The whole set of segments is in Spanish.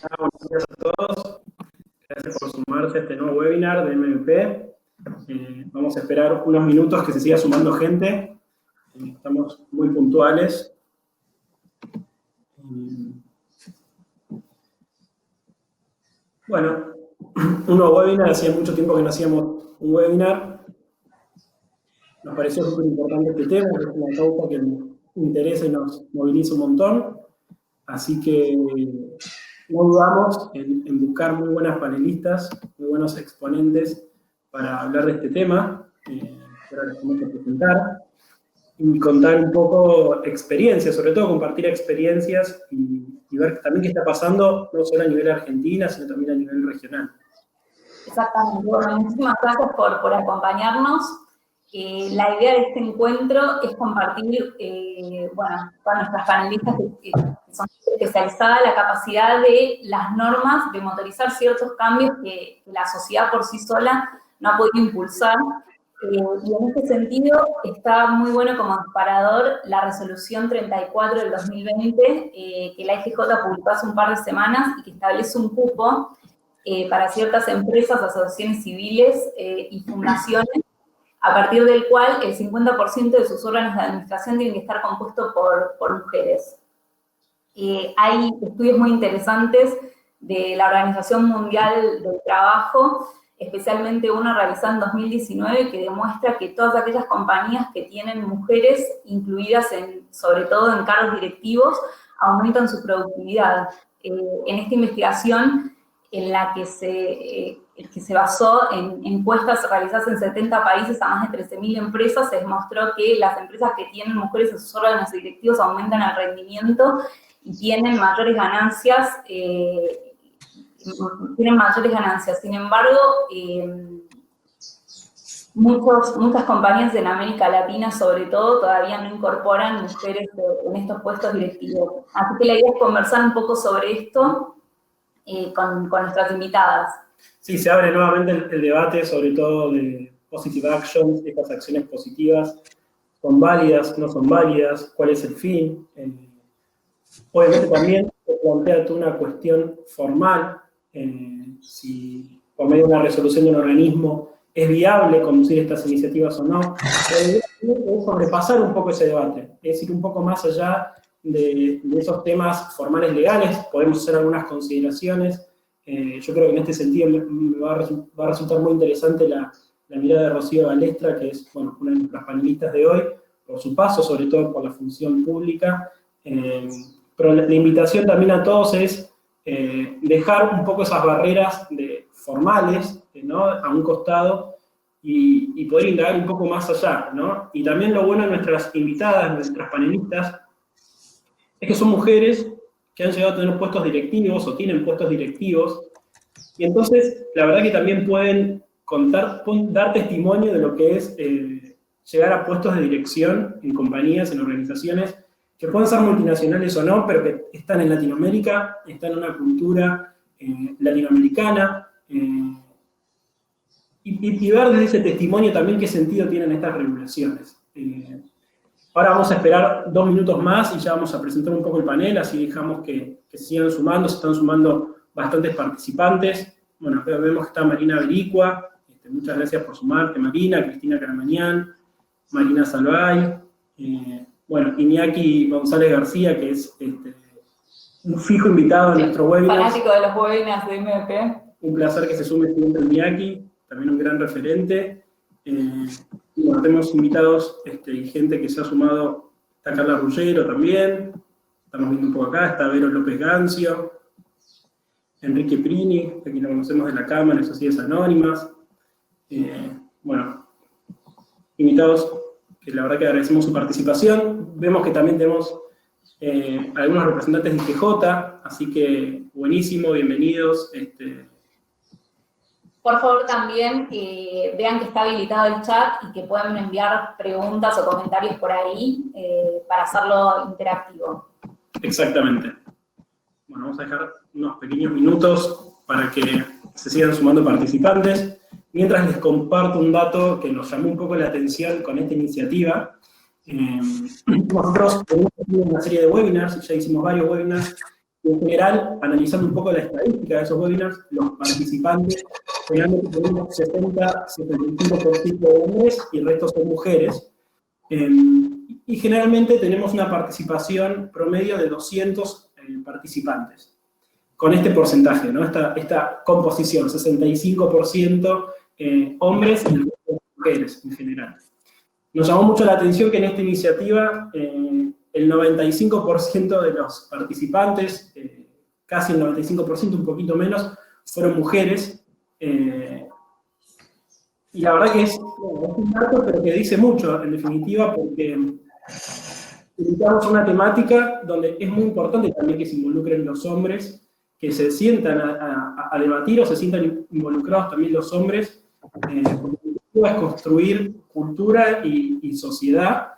Buenos días a todos. Gracias por sumarse a este nuevo webinar de MVP. Vamos a esperar unos minutos que se siga sumando gente. Estamos muy puntuales. Bueno, un nuevo webinar. Hacía mucho tiempo que no hacíamos un webinar. Nos pareció súper importante este tema, que es una causa que nos interesa y nos moviliza un montón. Así que no dudamos en buscar muy buenas panelistas, muy buenos exponentes para hablar de este tema, que ahora les vamos a presentar, y contar un poco experiencias, sobre todo compartir experiencias y ver también qué está pasando, no solo a nivel Argentina, sino también a nivel regional. Exactamente. Bueno, muchísimas gracias por acompañarnos. La idea de este encuentro es compartir, con nuestras panelistas que son especializadas la capacidad de las normas de motorizar ciertos cambios que la sociedad por sí sola no ha podido impulsar. Y en este sentido está muy bueno como disparador la resolución 34 del 2020 que la IGJ publicó hace un par de semanas y que establece un cupo para ciertas empresas, asociaciones civiles y fundaciones, a partir del cual el 50% de sus órganos de administración tienen que estar compuestos por mujeres. Hay estudios muy interesantes de la Organización Mundial del Trabajo, especialmente uno realizado en 2019, que demuestra que todas aquellas compañías que tienen mujeres incluidas, sobre todo en cargos directivos, aumentan su productividad. En esta investigación, en la que se basó en encuestas realizadas en 70 países a más de 13.000 empresas, se demostró que las empresas que tienen mujeres en sus órganos directivos aumentan el rendimiento y tienen mayores ganancias. Sin embargo, muchas compañías en América Latina, sobre todo, todavía no incorporan mujeres en estos puestos directivos. Así que la idea es conversar un poco sobre esto con nuestras invitadas. Sí, se abre nuevamente el debate, sobre todo de positive actions, estas acciones positivas, ¿son válidas, no son válidas? ¿Cuál es el fin? Obviamente también se plantea toda una cuestión formal, si por medio de una resolución de un organismo es viable conducir estas iniciativas o no. Es sobrepasar un poco ese debate, es ir un poco más allá de esos temas formales legales, podemos hacer algunas consideraciones. Yo creo que en este sentido me va a resultar muy interesante la mirada de Rocío Balestra, que es una de nuestras panelistas de hoy, por su paso, sobre todo por la función pública. Pero la invitación también a todos es dejar un poco esas barreras formales, ¿no?, a un costado y poder indagar un poco más allá, ¿no? Y también lo bueno de nuestras invitadas, nuestras panelistas, es que son mujeres que han llegado a tener puestos directivos o tienen puestos directivos, y entonces la verdad que también pueden dar testimonio de lo que es llegar a puestos de dirección en compañías, en organizaciones, que pueden ser multinacionales o no, pero que están en Latinoamérica, están en una cultura latinoamericana, y ver desde ese testimonio también qué sentido tienen estas regulaciones. Ahora vamos a esperar 2 minutos más y ya vamos a presentar un poco el panel, así dejamos que sigan sumando, se están sumando bastantes participantes. Bueno, acá vemos que está Marina Bericua, muchas gracias por sumarte, Marina, Cristina Caramañán, Marina Salvay, Iñaki González García, que es un fijo invitado en nuestro webinar. Fanático de los webinars de MP. Un placer que se sume siempre Iñaki, también un gran referente. Tenemos invitados y gente que se ha sumado, está Carla Ruggero también, estamos viendo un poco acá, está Vero López Gancio, Enrique Prini, a quien lo conocemos de la Cámara de Sociedades Anónimas. Invitados que la verdad que agradecemos su participación. Vemos que también tenemos algunos representantes de IGJ, así que buenísimo, bienvenidos. Por favor, también vean que está habilitado el chat y que pueden enviar preguntas o comentarios por ahí para hacerlo interactivo. Exactamente. Bueno, vamos a dejar unos pequeños minutos para que se sigan sumando participantes. Mientras les comparto un dato que nos llamó un poco la atención con esta iniciativa. Nosotros tenemos una serie de webinars, ya hicimos varios webinars, En general, analizando un poco la estadística de esos webinars, los participantes generalmente tenemos 60-75% de hombres y el resto son mujeres. Y generalmente tenemos una participación promedio de 200 participantes. Con este porcentaje, ¿no? Esta composición, 65% hombres y el resto mujeres en general. Nos llamó mucho la atención que en esta iniciativa el 95% de los participantes, casi el 95%, un poquito menos, fueron mujeres. Y la verdad que es un dato, pero que dice mucho, en definitiva, porque dedicamos una temática donde es muy importante también que se involucren los hombres, que se sientan a debatir o se sientan involucrados también los hombres, porque es construir cultura y sociedad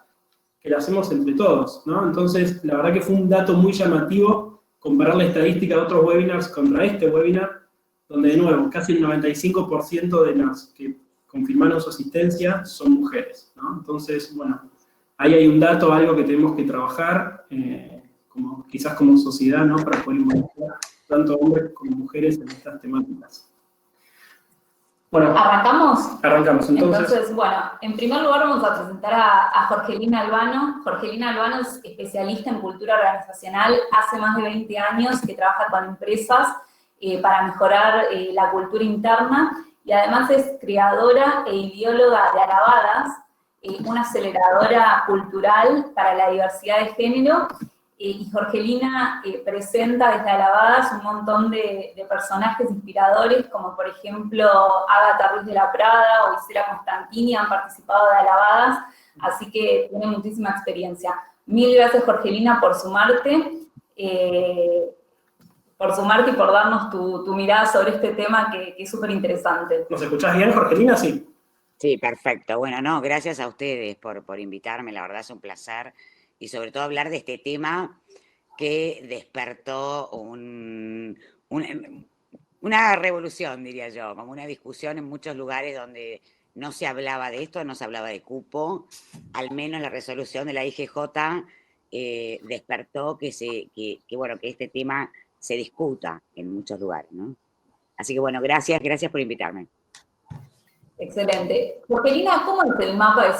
que la hacemos entre todos, ¿no? Entonces, la verdad que fue un dato muy llamativo comparar la estadística de otros webinars contra este webinar, donde de nuevo, casi el 95% de las que confirmaron su asistencia son mujeres, ¿no? Entonces, bueno, ahí hay un dato, algo que tenemos que trabajar, quizás como sociedad, ¿no? Para poder involucrar tanto hombres como mujeres en estas temáticas. Bueno, ¿arrancamos? Arrancamos, Entonces, bueno, en primer lugar vamos a presentar a Jorgelina Albano. Jorgelina Albano es especialista en cultura organizacional, hace más de 20 años que trabaja con empresas para mejorar la cultura interna y además es creadora e ideóloga de Alabadas, una aceleradora cultural para la diversidad de género. Y Jorgelina presenta desde Alabadas un montón de personajes inspiradores, como por ejemplo Ágata Ruiz de la Prada o Isela Constantini han participado de Alabadas, así que tiene muchísima experiencia. Mil gracias, Jorgelina, por sumarte y por darnos tu mirada sobre este tema que es súper interesante. ¿Nos escuchás bien, Jorgelina? Sí. Sí, perfecto. Bueno, no, gracias a ustedes por invitarme, la verdad es un placer. Y sobre todo hablar de este tema que despertó una revolución, diría yo, como una discusión en muchos lugares donde no se hablaba de esto, no se hablaba de cupo, al menos la resolución de la IGJ despertó que este tema se discuta en muchos lugares, ¿no? Así que bueno, gracias por invitarme. Excelente. Jorgelina, ¿cómo es el mapa de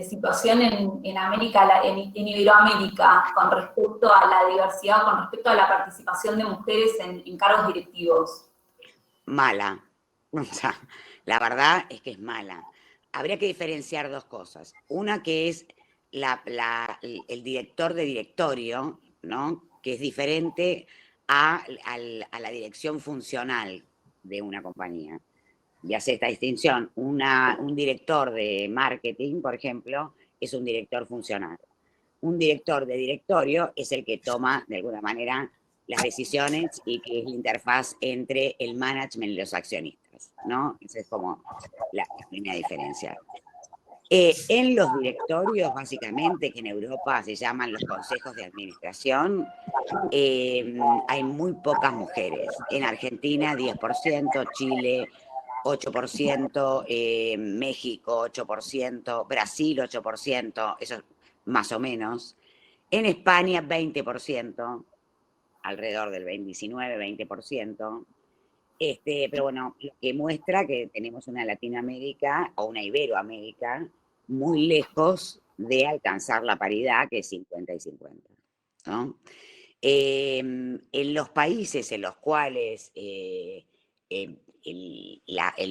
situación en Iberoamérica con respecto a la diversidad, con respecto a la participación de mujeres en cargos directivos? Mala. O sea, la verdad es que es mala. Habría que diferenciar dos cosas. Una que es el director de directorio, ¿no? Que es diferente a la dirección funcional de una compañía. Y hace esta distinción. Un director de marketing, por ejemplo, es un director funcional. Un director de directorio es el que toma, de alguna manera, las decisiones y que es la interfaz entre el management y los accionistas, ¿no? Esa es como la primera diferencia. En los directorios, básicamente, que en Europa se llaman los consejos de administración, hay muy pocas mujeres. En Argentina, 10%, Chile, 8%, México 8%, Brasil 8%, eso más o menos. En España 20%, alrededor del 19-20%. Pero bueno, lo que muestra que tenemos una Latinoamérica o una Iberoamérica muy lejos de alcanzar la paridad, que es 50 y 50, ¿no? En los países en los cuales el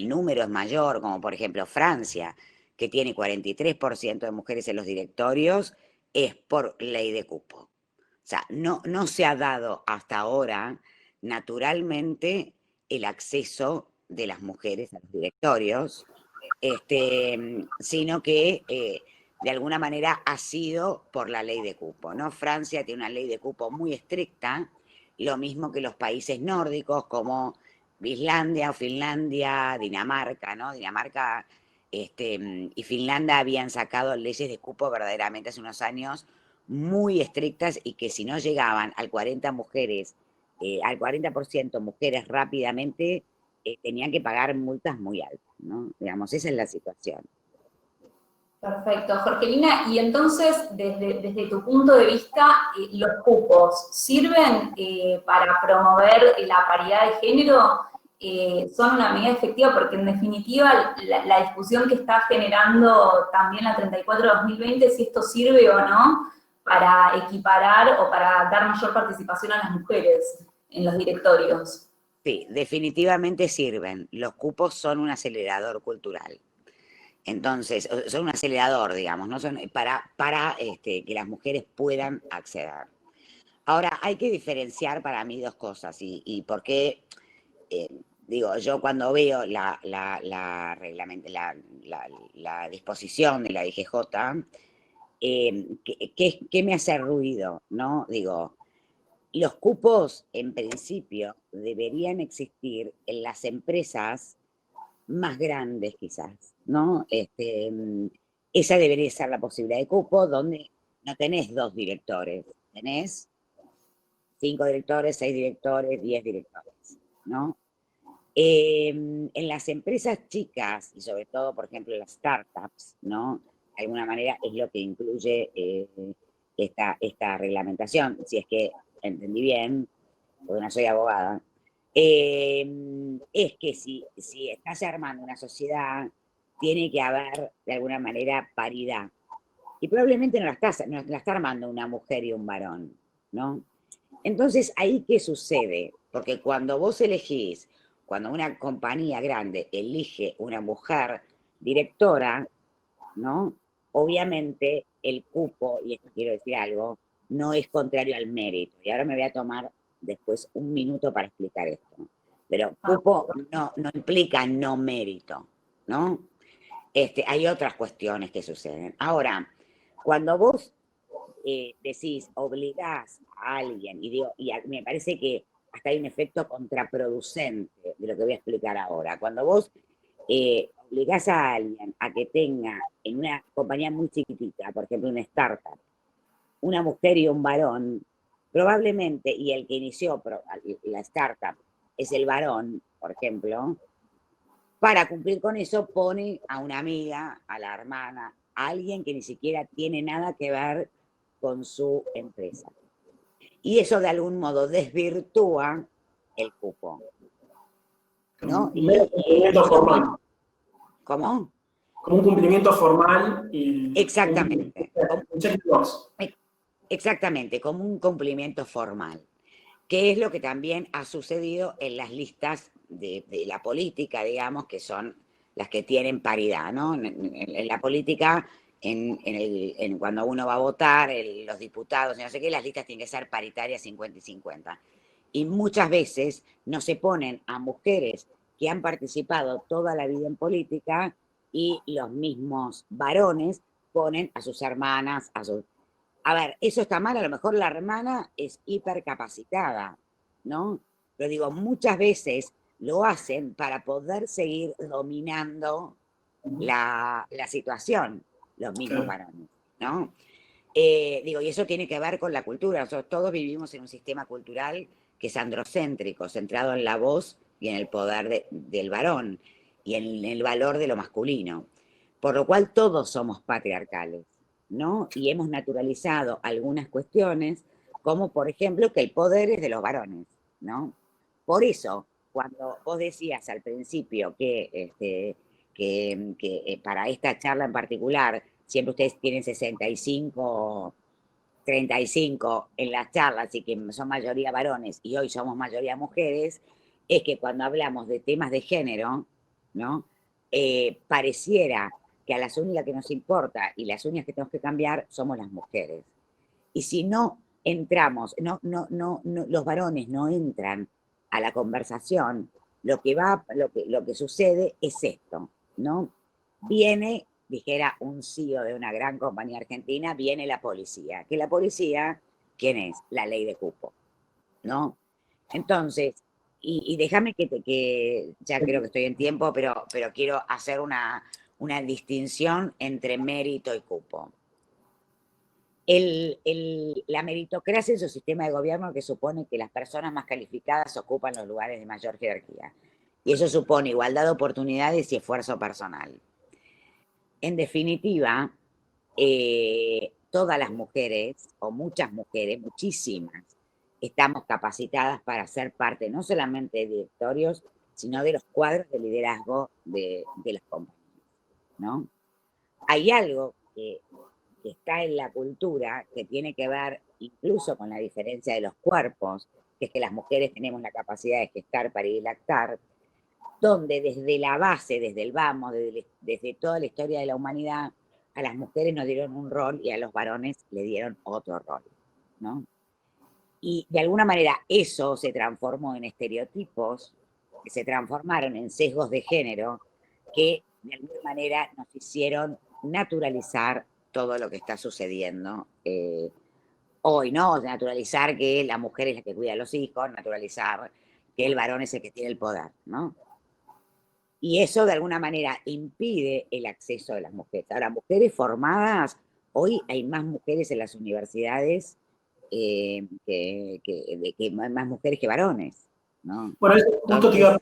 número es mayor, como por ejemplo Francia, que tiene 43% de mujeres en los directorios, es por ley de cupo. O sea, no se ha dado hasta ahora naturalmente el acceso de las mujeres a los directorios, sino que de alguna manera ha sido por la ley de cupo, ¿no? Francia tiene una ley de cupo muy estricta, lo mismo que los países nórdicos como Islandia o Finlandia, Dinamarca, ¿no? Dinamarca y Finlandia habían sacado leyes de cupo verdaderamente hace unos años muy estrictas y que si no llegaban al 40% mujeres rápidamente, tenían que pagar multas muy altas, ¿no? Digamos, esa es la situación. Perfecto, Jorgelina. Y entonces, desde tu punto de vista, ¿los cupos sirven para promover la paridad de género? ¿Son una medida efectiva? Porque en definitiva la discusión que está generando también la 34-2020 es si esto sirve o no para equiparar o para dar mayor participación a las mujeres en los directorios. Sí, definitivamente sirven. Los cupos son un acelerador cultural. Entonces, son un acelerador, digamos, ¿no? Son para que las mujeres puedan acceder. Ahora, hay que diferenciar para mí dos cosas, y por qué, digo, yo cuando veo la disposición de la IGJ, ¿qué me hace ruido? ¿No? Digo, los cupos, en principio, deberían existir en las empresas más grandes quizás, ¿no? Esa debería ser la posibilidad de cupo, donde no tenés 2 directores, tenés 5 directores, 6 directores, 10 directores, ¿no? En las empresas chicas, y sobre todo, por ejemplo, las startups, ¿no? De alguna manera es lo que incluye esta reglamentación, si es que entendí bien, porque no soy abogada, es que si estás armando una sociedad, tiene que haber de alguna manera paridad. Y probablemente no la está armando una mujer y un varón, ¿no? Entonces, ¿ahí qué sucede? Porque cuando vos elegís, cuando una compañía grande elige una mujer directora, ¿no? Obviamente el cupo, y esto quiero decir algo, no es contrario al mérito. Y ahora me voy a tomar después un minuto para explicar esto. Pero cupo no implica no mérito, ¿no? Hay otras cuestiones que suceden. Ahora, cuando vos decís, obligás a alguien, me parece que hasta hay un efecto contraproducente de lo que voy a explicar ahora. Cuando vos obligás a alguien a que tenga en una compañía muy chiquitita, por ejemplo, una startup, una mujer y un varón, probablemente, y el que inició la startup es el varón, por ejemplo, para cumplir con eso pone a una amiga, a la hermana, a alguien que ni siquiera tiene nada que ver con su empresa. Y eso de algún modo desvirtúa el cupo, ¿no? Cumplimiento formal. ¿Cómo? Como un cumplimiento formal y Exactamente. un checkbox. Exactamente, como un cumplimiento formal, que es lo que también ha sucedido en las listas de la política, digamos, que son las que tienen paridad, ¿no? En la política, cuando uno va a votar, los diputados, no sé qué, las listas tienen que ser paritarias 50 y 50. Y muchas veces no se ponen a mujeres que han participado toda la vida en política y los mismos varones ponen a sus hermanas, a ver, eso está mal, a lo mejor la hermana es hipercapacitada, ¿no? Pero digo, muchas veces lo hacen para poder seguir dominando la situación, los mismos varones, ¿no? Y eso tiene que ver con la cultura. Nosotros todos vivimos en un sistema cultural que es androcéntrico, centrado en la voz y en el poder del varón y en el valor de lo masculino. Por lo cual todos somos patriarcales, ¿no? Y hemos naturalizado algunas cuestiones, como por ejemplo que el poder es de los varones, ¿no? Por eso, cuando vos decías al principio que para esta charla en particular, siempre ustedes tienen 65, 35 en las charlas y que son mayoría varones y hoy somos mayoría mujeres, es que cuando hablamos de temas de género, ¿no? Pareciera que a las únicas que nos importa y las únicas que tenemos que cambiar somos las mujeres. Y si no entramos, los varones no entran a la conversación, lo que sucede es esto, ¿no? Viene, dijera un CEO de una gran compañía argentina, viene la policía. Que la policía, ¿quién es? La ley de cupo, ¿no? Entonces, y déjame que ya creo que estoy en tiempo, pero quiero hacer una distinción entre mérito y cupo. La meritocracia es un sistema de gobierno que supone que las personas más calificadas ocupan los lugares de mayor jerarquía. Y eso supone igualdad de oportunidades y esfuerzo personal. En definitiva, todas las mujeres, o muchas mujeres, muchísimas, estamos capacitadas para ser parte no solamente de directorios, sino de los cuadros de liderazgo de las compañías, ¿no? Hay algo que está en la cultura que tiene que ver incluso con la diferencia de los cuerpos, que es que las mujeres tenemos la capacidad de gestar, parir y lactar, donde desde la base, desde el vamos, desde toda la historia de la humanidad, a las mujeres nos dieron un rol y a los varones le dieron otro rol, ¿no? Y de alguna manera eso se transformó en estereotipos, que se transformaron en sesgos de género, que de alguna manera nos hicieron naturalizar todo lo que está sucediendo hoy, ¿no? Naturalizar que la mujer es la que cuida a los hijos, naturalizar que el varón es el que tiene el poder, ¿no? Y eso de alguna manera impide el acceso de las mujeres. Ahora, mujeres formadas, hoy hay más mujeres en las universidades más mujeres que varones, ¿no? Bueno, eso justo te iba a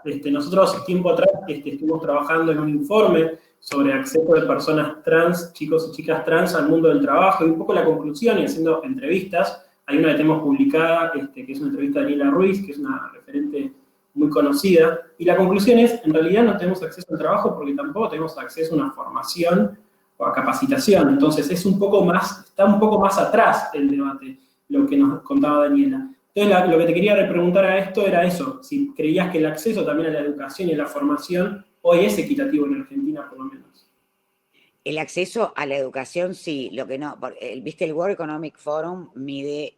preguntar. Nosotros hace tiempo atrás estuvimos trabajando en un informe sobre acceso de personas trans, chicos y chicas trans al mundo del trabajo, y un poco la conclusión, y haciendo entrevistas. Hay una que tenemos publicada, que es una entrevista de Daniela Ruiz, que es una referente muy conocida, y la conclusión es, en realidad no tenemos acceso al trabajo porque tampoco tenemos acceso a una formación o a capacitación. Entonces está un poco más atrás el debate, lo que nos contaba Daniela. Entonces, lo que te quería repreguntar a esto era eso, si creías que el acceso también a la educación y a la formación hoy es equitativo en Argentina, por lo menos. El acceso a la educación, sí, lo que no, viste, el World Economic Forum mide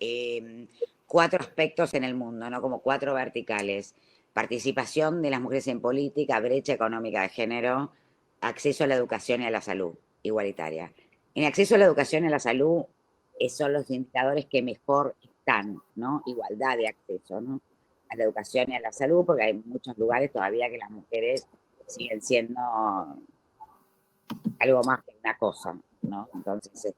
4 aspectos en el mundo, ¿no? Como 4 verticales: participación de las mujeres en política, brecha económica de género, acceso a la educación y a la salud igualitaria. En acceso a la educación y a la salud son los indicadores que mejor están, ¿no? Igualdad de acceso, ¿no? A la educación y a la salud, porque hay muchos lugares todavía que las mujeres siguen siendo algo más que una cosa, ¿no? Entonces,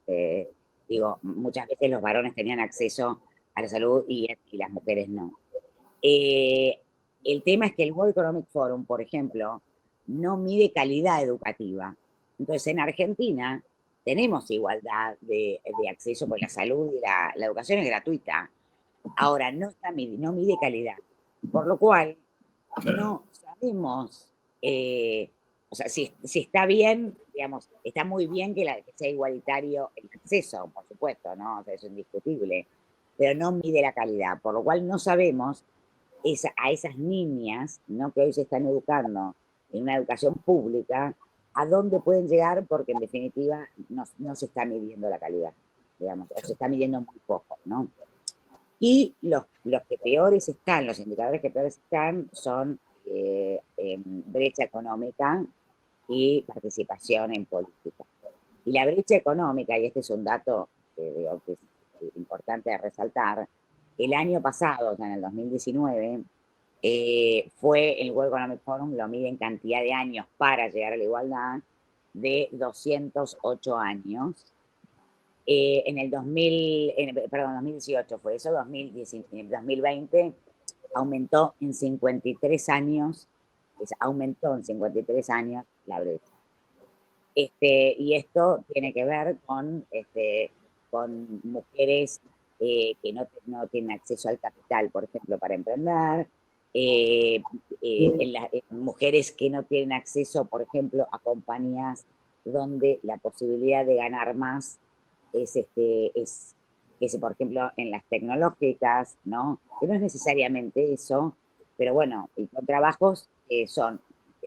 digo, muchas veces los varones tenían acceso a la salud y las mujeres no. El tema es que el World Economic Forum, por ejemplo, no mide calidad educativa. Entonces, en Argentina tenemos igualdad de acceso, porque la salud y la educación es gratuita. Ahora, no mide calidad, por lo cual no sabemos, o sea, si está bien, digamos, está muy bien que sea igualitario el acceso, por supuesto, ¿no? O sea, eso es indiscutible, pero no mide la calidad, por lo cual no sabemos a esas niñas, ¿no? Que hoy se están educando en una educación pública, a dónde pueden llegar, porque en definitiva no se está midiendo la calidad, digamos, o se está midiendo muy poco, ¿no? Y los que peores están, los indicadores que peores están son brecha económica y participación en política. Y la brecha económica, y este es un dato que es importante de resaltar, el año pasado, o sea, en el 2019, fue el World Economic Forum, lo mide en cantidad de años para llegar a la igualdad, de 208 años. En el 2018 fue eso, en el 2020 aumentó en 53 años, la brecha. Y esto tiene que ver con mujeres que no tienen acceso al capital, por ejemplo, para emprender, mujeres que no tienen acceso, por ejemplo, a compañías donde la posibilidad de ganar más es por ejemplo, en las tecnológicas, ¿no? Que no es necesariamente eso, pero bueno, y con trabajos que son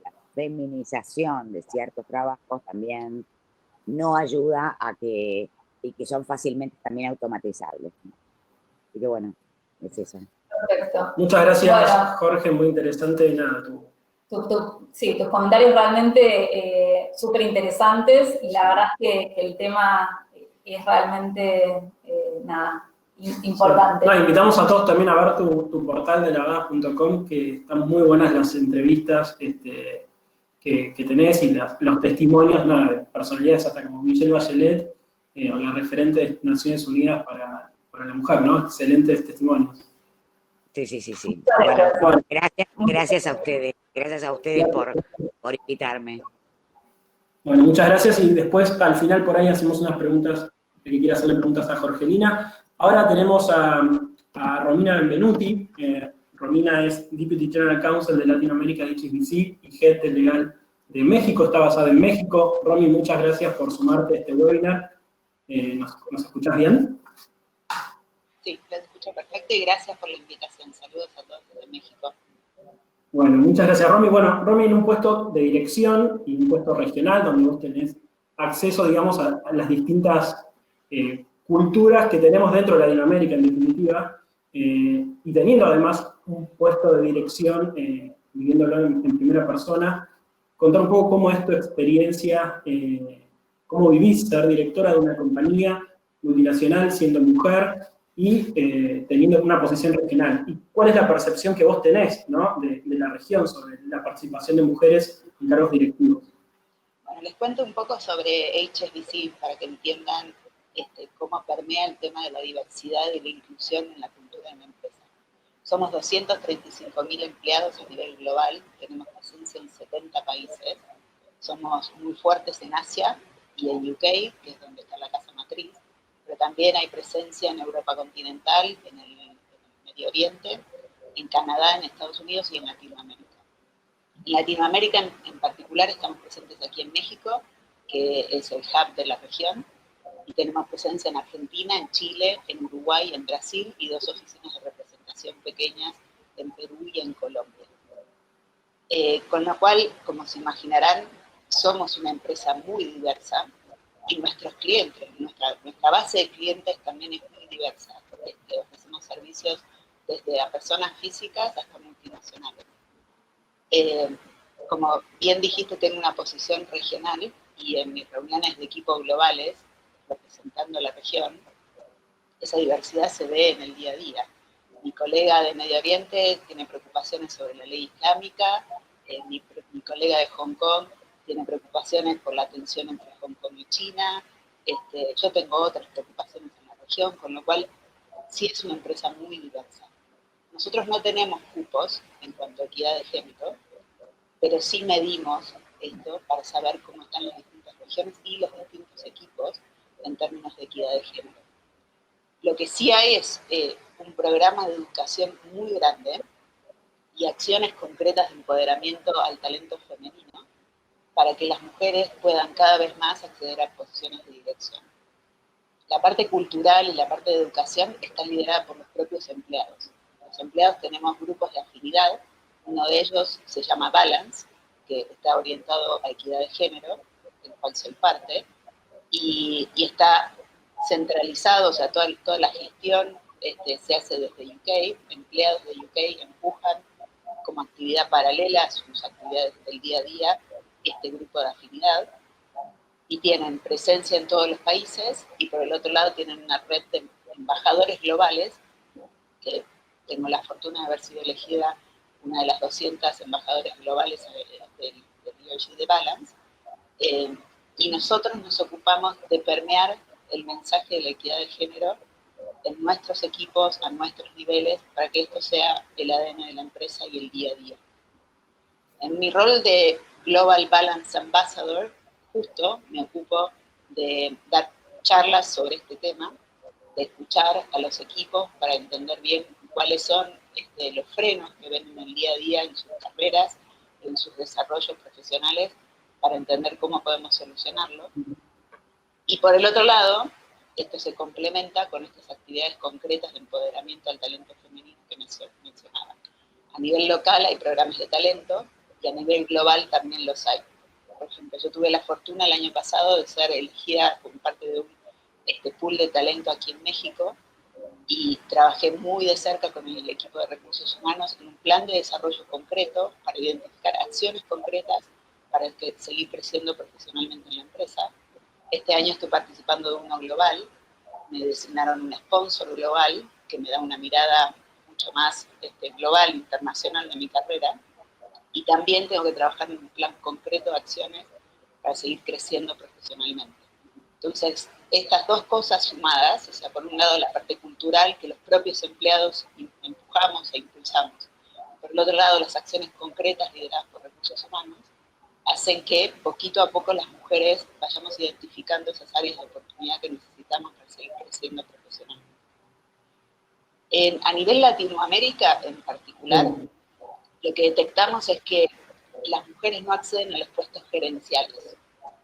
la feminización de ciertos trabajos también no ayuda y que son fácilmente también automatizables, ¿no? Así que bueno, es eso. Perfecto. Muchas gracias, bueno, Jorge, muy interesante. Y nada, sí, tus comentarios realmente súper interesantes, y la verdad es que el tema es realmente, importante. Sí. No, invitamos a todos también a ver tu portal de lavadas.com, que están muy buenas las entrevistas que tenés y los testimonios, de personalidades hasta como Michelle Bachelet, o la referente de Naciones Unidas para la mujer, ¿no? Excelentes testimonios. Sí. Bueno, gracias a ustedes. Gracias a ustedes por invitarme. Bueno, muchas gracias y después al final por ahí hacemos unas preguntas, el que quiera hacerle preguntas a Jorgelina. Ahora tenemos a Romina Benvenuti. Romina es Deputy General Counsel de Latinoamérica de HSBC y Head de Legal de México, está basada en México. Romy, muchas gracias por sumarte a este webinar. ¿Nos escuchás bien? Sí, los escucho perfecto y gracias por la invitación. Saludos a todos desde México. Bueno, muchas gracias, Romy. Bueno, Romy en un puesto de dirección y un puesto regional donde vos tenés acceso, digamos, a las distintas culturas que tenemos dentro de Latinoamérica, en definitiva, y teniendo además un puesto de dirección, viviéndolo en primera persona, contar un poco cómo es tu experiencia, cómo vivís ser directora de una compañía multinacional siendo mujer, y teniendo una posición regional. ¿Y cuál es la percepción que vos tenés, ¿no?, de la región sobre la participación de mujeres en cargos directivos? Bueno, les cuento un poco sobre HSBC para que entiendan cómo permea el tema de la diversidad y la inclusión en la cultura de la empresa. Somos 235.000 empleados a nivel global, tenemos presencia en 70 países, somos muy fuertes en Asia y en UK, que es donde está la casa matriz, pero también hay presencia en Europa continental, en el Medio Oriente, en Canadá, en Estados Unidos y en Latinoamérica. En Latinoamérica en particular estamos presentes aquí en México, que es el hub de la región, y tenemos presencia en Argentina, en Chile, en Uruguay, en Brasil, y 2 oficinas de representación pequeñas en Perú y en Colombia. Con lo cual, como se imaginarán, somos una empresa muy diversa, y nuestros clientes, nuestra base de clientes también es muy diversa. Ofrecemos servicios desde a personas físicas hasta multinacionales. Como bien dijiste, tengo una posición regional y en mis reuniones de equipo globales, representando la región, esa diversidad se ve en el día a día. Mi colega de Medio Oriente tiene preocupaciones sobre la ley islámica, mi colega de Hong Kong tiene preocupaciones por la tensión entre Hong Kong y China, yo tengo otras preocupaciones en la región, con lo cual sí es una empresa muy diversa. Nosotros no tenemos cupos en cuanto a equidad de género, pero sí medimos esto para saber cómo están las distintas regiones y los distintos equipos en términos de equidad de género. Lo que sí hay es un programa de educación muy grande y acciones concretas de empoderamiento al talento femenino para que las mujeres puedan cada vez más acceder a posiciones de dirección. La parte cultural y la parte de educación está liderada por los propios empleados. Los empleados tenemos grupos de afinidad, uno de ellos se llama Balance, que está orientado a equidad de género, del cual soy parte, y está centralizado, o sea, toda la gestión se hace desde UK, empleados de UK empujan como actividad paralela a sus actividades del día a día este grupo de afinidad, y tienen presencia en todos los países, y por el otro lado tienen una red de embajadores globales, que tengo la fortuna de haber sido elegida una de las 200 embajadores globales del ERG de Balance, y nosotros nos ocupamos de permear el mensaje de la equidad de género en nuestros equipos, a nuestros niveles, para que esto sea el ADN de la empresa y el día a día. En mi rol de Global Balance Ambassador, justo me ocupo de dar charlas sobre este tema, de escuchar a los equipos para entender bien cuáles son los frenos que ven en el día a día en sus carreras, en sus desarrollos profesionales, para entender cómo podemos solucionarlo. Y por el otro lado, esto se complementa con estas actividades concretas de empoderamiento al talento femenino que mencionaba. A nivel local hay programas de talento, y a nivel global también los hay. Por ejemplo, yo tuve la fortuna el año pasado de ser elegida como parte de un pool de talento aquí en México, y trabajé muy de cerca con el equipo de recursos humanos en un plan de desarrollo concreto para identificar acciones concretas para seguir creciendo profesionalmente en la empresa. Este año estoy participando de uno global, me designaron un sponsor global que me da una mirada mucho más global, internacional de mi carrera, y también tengo que trabajar en un plan concreto de acciones para seguir creciendo profesionalmente. Entonces, estas dos cosas sumadas, o sea, por un lado la parte cultural que los propios empleados empujamos e impulsamos, por el otro lado las acciones concretas lideradas por recursos humanos, hacen que poquito a poco las mujeres vayamos identificando esas áreas de oportunidad que necesitamos para seguir creciendo profesionalmente. A nivel Latinoamérica en particular, lo que detectamos es que las mujeres no acceden a los puestos gerenciales,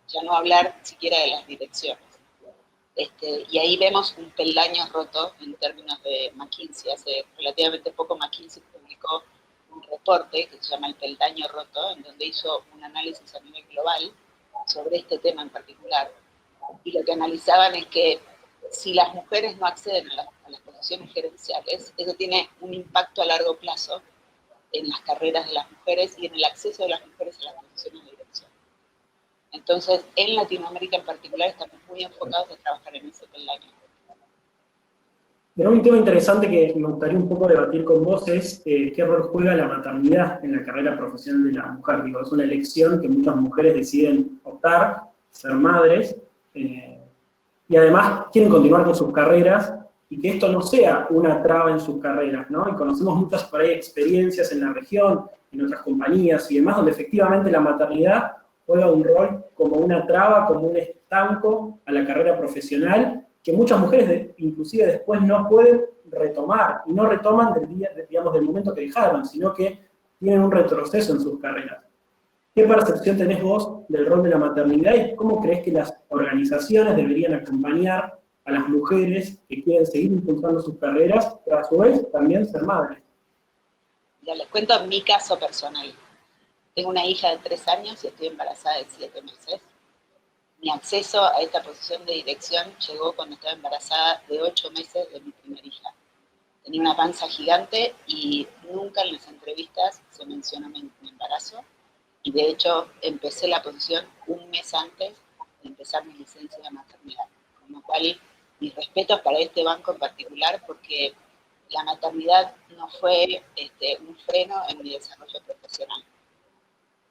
ya no hablar siquiera de las direcciones. Y ahí vemos un peldaño roto en términos de McKinsey. Hace relativamente poco McKinsey publicó un reporte que se llama El peldaño roto, en donde hizo un análisis a nivel global sobre este tema en particular. Y lo que analizaban es que si las mujeres no acceden a las posiciones gerenciales, eso tiene un impacto a largo plazo en las carreras de las mujeres y en el acceso de las mujeres a las posiciones de dirección. Entonces, en Latinoamérica en particular estamos muy enfocados a trabajar en ese peldaño. Pero un tema interesante que me gustaría un poco debatir con vos es qué rol juega la maternidad en la carrera profesional de la mujer. Digo, es una elección que muchas mujeres deciden optar, ser madres, y además quieren continuar con sus carreras, y que esto no sea una traba en sus carreras, ¿no? Y conocemos muchas por ahí experiencias en la región, en otras compañías y demás, donde efectivamente la maternidad juega un rol como una traba, como un estanco a la carrera profesional, que muchas mujeres inclusive después no pueden retomar, y no retoman del momento que dejaron, sino que tienen un retroceso en sus carreras. ¿Qué percepción tenés vos del rol de la maternidad y cómo crees que las organizaciones deberían acompañar a las mujeres que quieren seguir impulsando sus carreras, pero a su vez también ser madres? Ya les cuento mi caso personal. Tengo una hija de 3 años y estoy embarazada de 7 meses. Mi acceso a esta posición de dirección llegó cuando estaba embarazada de 8 meses de mi primera hija. Tenía una panza gigante y nunca en las entrevistas se mencionó mi embarazo. Y de hecho empecé la posición un mes antes de empezar mi licencia de maternidad. Con lo cual, mis respetos para este banco en particular, porque la maternidad no fue un freno en mi desarrollo profesional.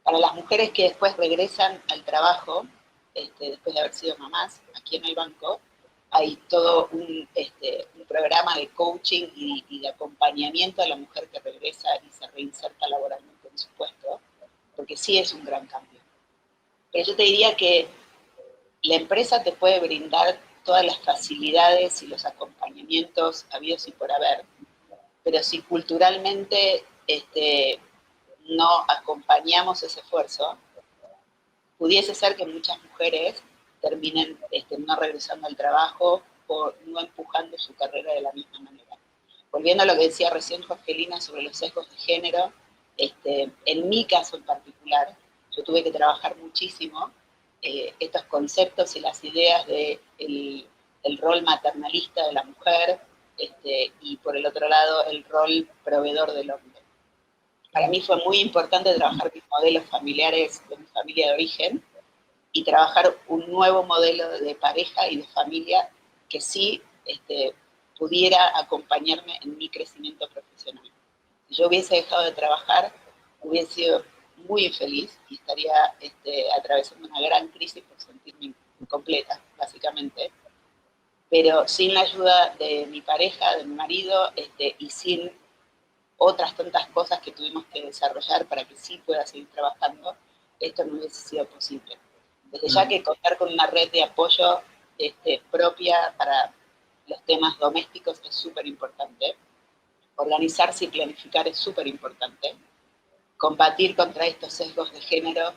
Para las mujeres que después regresan al trabajo, después de haber sido mamás, aquí en el banco, hay todo un programa de coaching y de acompañamiento a la mujer que regresa y se reinserta laboralmente en su puesto, porque sí es un gran cambio. Pero yo te diría que la empresa te puede brindar todas las facilidades y los acompañamientos habidos y por haber, pero si culturalmente no acompañamos ese esfuerzo, pudiese ser que muchas mujeres terminen no regresando al trabajo o no empujando su carrera de la misma manera. Volviendo a lo que decía recién Jorgelina sobre los sesgos de género, en mi caso en particular, yo tuve que trabajar muchísimo estos conceptos y las ideas del rol maternalista de la mujer y por el otro lado el rol proveedor del hombre. Para mí fue muy importante trabajar mis modelos familiares de mi familia de origen y trabajar un nuevo modelo de pareja y de familia que sí pudiera acompañarme en mi crecimiento profesional. Si yo hubiese dejado de trabajar, hubiese sido muy infeliz y estaría atravesando una gran crisis por sentirme incompleta, básicamente. Pero sin la ayuda de mi pareja, de mi marido, y sin otras tantas cosas que tuvimos que desarrollar para que sí pueda seguir trabajando, esto no hubiese sido posible. Desde ya que contar con una red de apoyo propia para los temas domésticos es súper importante. Organizarse y planificar es súper importante. Combatir contra estos sesgos de género,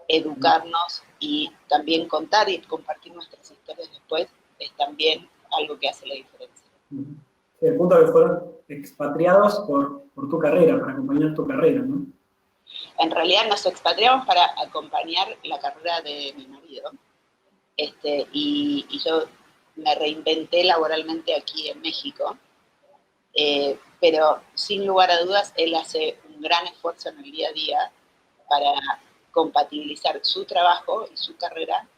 educarnos y también contar y compartir nuestras historias después es también algo que hace la diferencia. El punto que fueron expatriados por tu carrera, para acompañar tu carrera, ¿no? En realidad nos expatriamos para acompañar la carrera de mi marido. Y yo me reinventé laboralmente aquí en México, pero sin lugar a dudas él hace un gran esfuerzo en el día a día para compatibilizar su trabajo y su carrera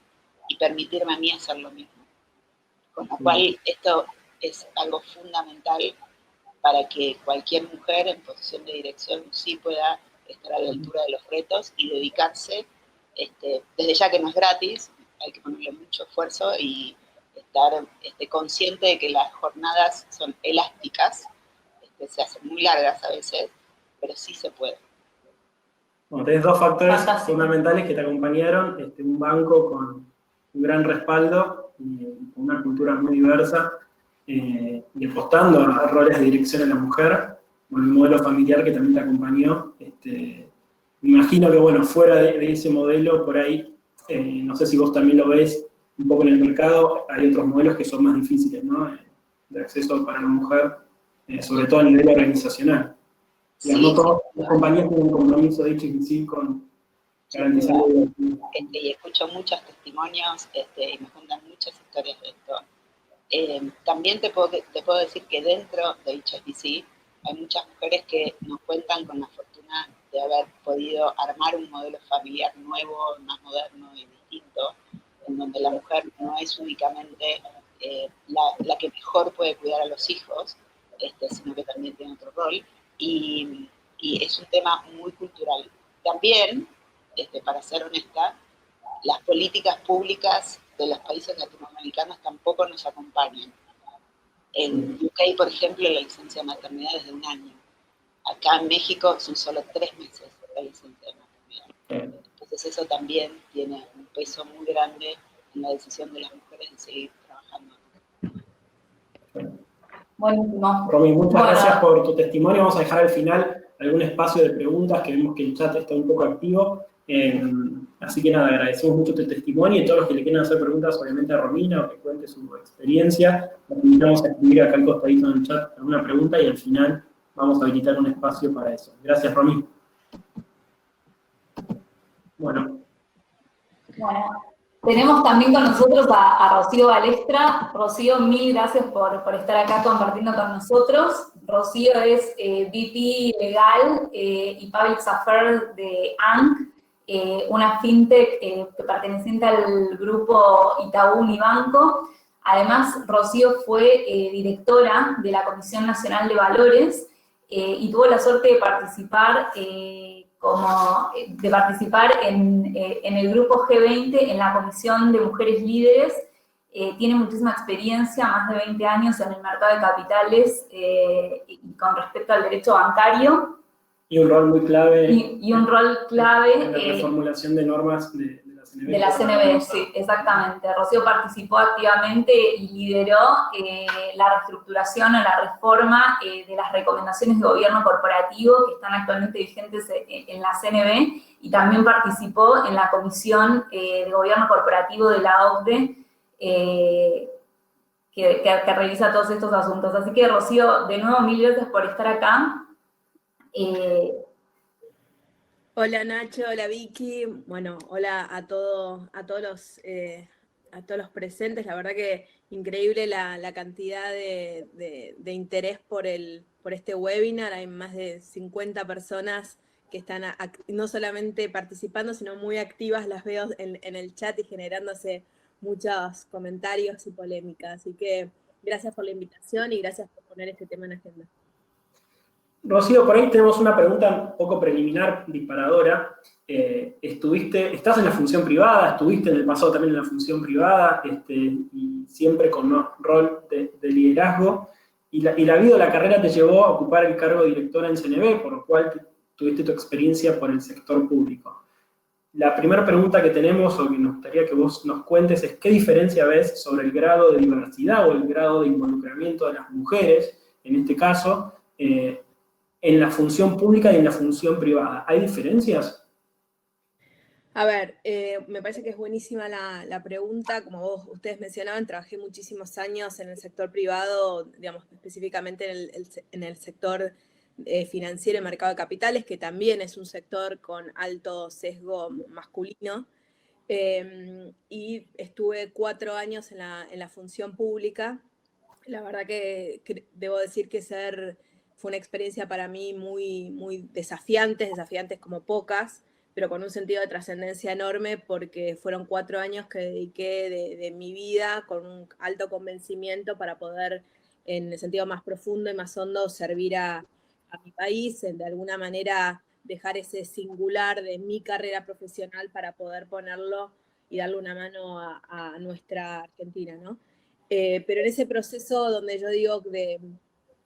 y permitirme a mí hacer lo mismo. Con lo cual esto es algo fundamental para que cualquier mujer en posición de dirección sí pueda estar a la altura de los retos y dedicarse, desde ya que no es gratis, hay que ponerle mucho esfuerzo y estar consciente de que las jornadas son elásticas, se hacen muy largas a veces, pero sí se puede. Bueno, tenés dos factores Fantástico. fundamentales que te acompañaron, un banco con un gran respaldo y con una cultura muy diversa, y apostando a roles de dirección en la mujer, con el modelo familiar que también te acompañó. Me imagino que, bueno, fuera de ese modelo, por ahí, no sé si vos también lo ves un poco en el mercado, hay otros modelos que son más difíciles, ¿no? De acceso para la mujer, sobre todo a nivel organizacional. Digamos, no Sí, todas las compañías tienen un compromiso de HSBC con garantizar la diversidad. y escucho muchos testimonios y me cuentan muchas historias de esto. También te puedo decir que dentro de HSBC hay muchas mujeres que nos cuentan con la fortuna de haber podido armar un modelo familiar nuevo, más moderno y distinto, en donde la mujer no es únicamente la que mejor puede cuidar a los hijos, sino que también tiene otro rol, y es un tema muy cultural. También, para ser honesta, las políticas públicas de los países latinoamericanos tampoco nos acompañan. En UK, por ejemplo, la licencia de maternidad es de 1 año. Acá en México son solo 3 meses la licencia de maternidad. Entonces eso también tiene un peso muy grande en la decisión de las mujeres de seguir trabajando. Buenísimo. Romy, muchas gracias por tu testimonio. Vamos a dejar al final algún espacio de preguntas, que vemos que el chat está un poco activo. Así que nada, agradecemos mucho tu testimonio, y todos los que le quieran hacer preguntas, obviamente, a Romina, o que cuente su experiencia, los invitamos a escribir acá al costadito en el chat alguna pregunta, y al final vamos a habilitar un espacio para eso. Gracias, Romy. Bueno, tenemos también con nosotros a Rocío Balestra. Rocío, mil gracias por estar acá compartiendo con nosotros. Rocío es VP Legal y Public Affairs de ANC, una fintech perteneciente al grupo Itaú Unibanco. Además, Rocío fue directora de la Comisión Nacional de Valores y tuvo la suerte de participar en el grupo G20, en la Comisión de Mujeres Líderes. Tiene muchísima experiencia, más de 20 años en el mercado de capitales con respecto al derecho bancario. y un rol muy clave. Y un rol clave en la reformulación de normas de la CNB. De la CNB, sí, exactamente. Rocío participó activamente y lideró la reestructuración o la reforma de las recomendaciones de gobierno corporativo que están actualmente vigentes en la CNB, y también participó en la Comisión de Gobierno Corporativo de la OCDE, que revisa todos estos asuntos. Así que, Rocío, de nuevo, mil gracias por estar acá. Hola Nacho, hola Vicky, bueno, hola a todos los presentes. La verdad que increíble la cantidad de interés por este webinar. Hay más de 50 personas que están no solamente participando, sino muy activas, las veo en el chat y generándose muchos comentarios y polémicas. Así que gracias por la invitación y gracias por poner este tema en agenda. Rocío, por ahí tenemos una pregunta un poco preliminar, disparadora. Estás en la función privada, estuviste en el pasado también en la función privada, y siempre con un rol de liderazgo, y la vida o la carrera te llevó a ocupar el cargo de directora en CNB, por lo cual tuviste tu experiencia por el sector público. La primera pregunta que tenemos, o que nos gustaría que vos nos cuentes, es ¿qué diferencia ves sobre el grado de diversidad o el grado de involucramiento de las mujeres, en este caso, en la función pública y en la función privada? ¿Hay diferencias? A ver, me parece que es buenísima la pregunta. Como ustedes mencionaban, trabajé muchísimos años en el sector privado, digamos, específicamente en el sector financiero y mercado de capitales, que también es un sector con alto sesgo masculino. Y estuve 4 años en la función pública. La verdad que debo decir que fue una experiencia para mí muy, muy desafiantes como pocas, pero con un sentido de trascendencia enorme, porque fueron 4 años que dediqué de mi vida con un alto convencimiento para poder, en el sentido más profundo y más hondo, servir a mi país, de alguna manera dejar ese singular de mi carrera profesional para poder ponerlo y darle una mano a nuestra Argentina, ¿no? Pero en ese proceso donde yo digo de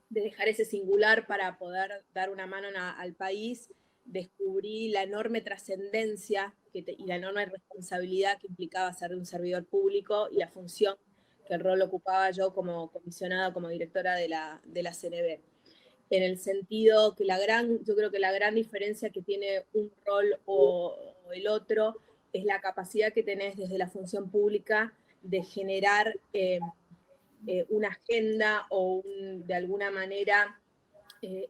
dejar ese singular para poder dar una mano al país, descubrí la enorme trascendencia y la enorme responsabilidad que implicaba ser un servidor público y la función que el rol ocupaba yo como comisionada, como directora de la CNB. En el sentido que yo creo que la gran diferencia que tiene un rol o el otro es la capacidad que tenés desde la función pública de generar una agenda o de alguna manera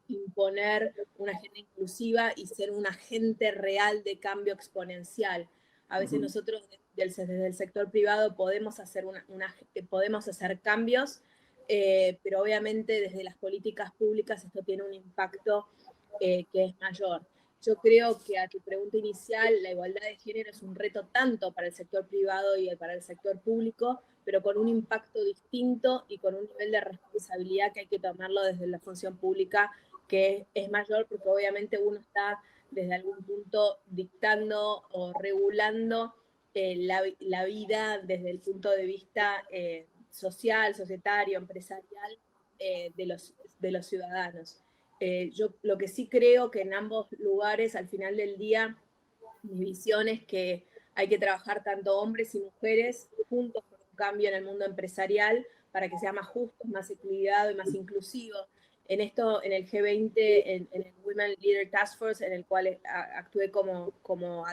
imponer una agenda inclusiva y ser un agente real de cambio exponencial. A veces nosotros desde el sector privado podemos hacer, podemos hacer cambios, pero obviamente desde las políticas públicas esto tiene un impacto que es mayor. Yo creo que a tu pregunta inicial, la igualdad de género es un reto tanto para el sector privado y para el sector público, pero con un impacto distinto y con un nivel de responsabilidad que hay que tomarlo desde la función pública, que es mayor porque obviamente uno está desde algún punto dictando o regulando la vida desde el punto de vista social, societario, empresarial de los ciudadanos. Yo lo que sí creo que en ambos lugares, al final del día, mi visión es que hay que trabajar tanto hombres y mujeres juntos por un cambio en el mundo empresarial para que sea más justo, más equilibrado y más inclusivo. En esto, en el G20, en el Women Leader Task Force, en el cual actué como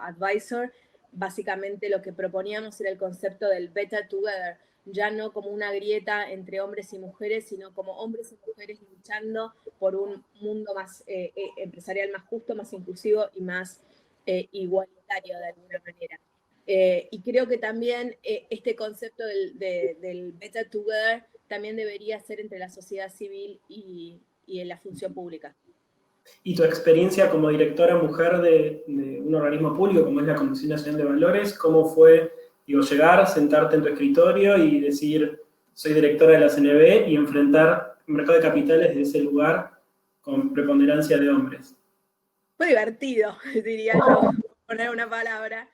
advisor, básicamente lo que proponíamos era el concepto del Better Together, ya no como una grieta entre hombres y mujeres, sino como hombres y mujeres luchando por un mundo más empresarial más justo, más inclusivo y más igualitario de alguna manera. Y creo que también este concepto del Better Together también debería ser entre la sociedad civil y en la función pública. ¿Y tu experiencia como directora mujer de un organismo público como es la Comisión Nacional de Valores, cómo fue, llegar, sentarte en tu escritorio y decir, soy directora de la CNB y enfrentar el mercado de capitales de ese lugar con preponderancia de hombres? Fue divertido, diría yo, por poner una palabra.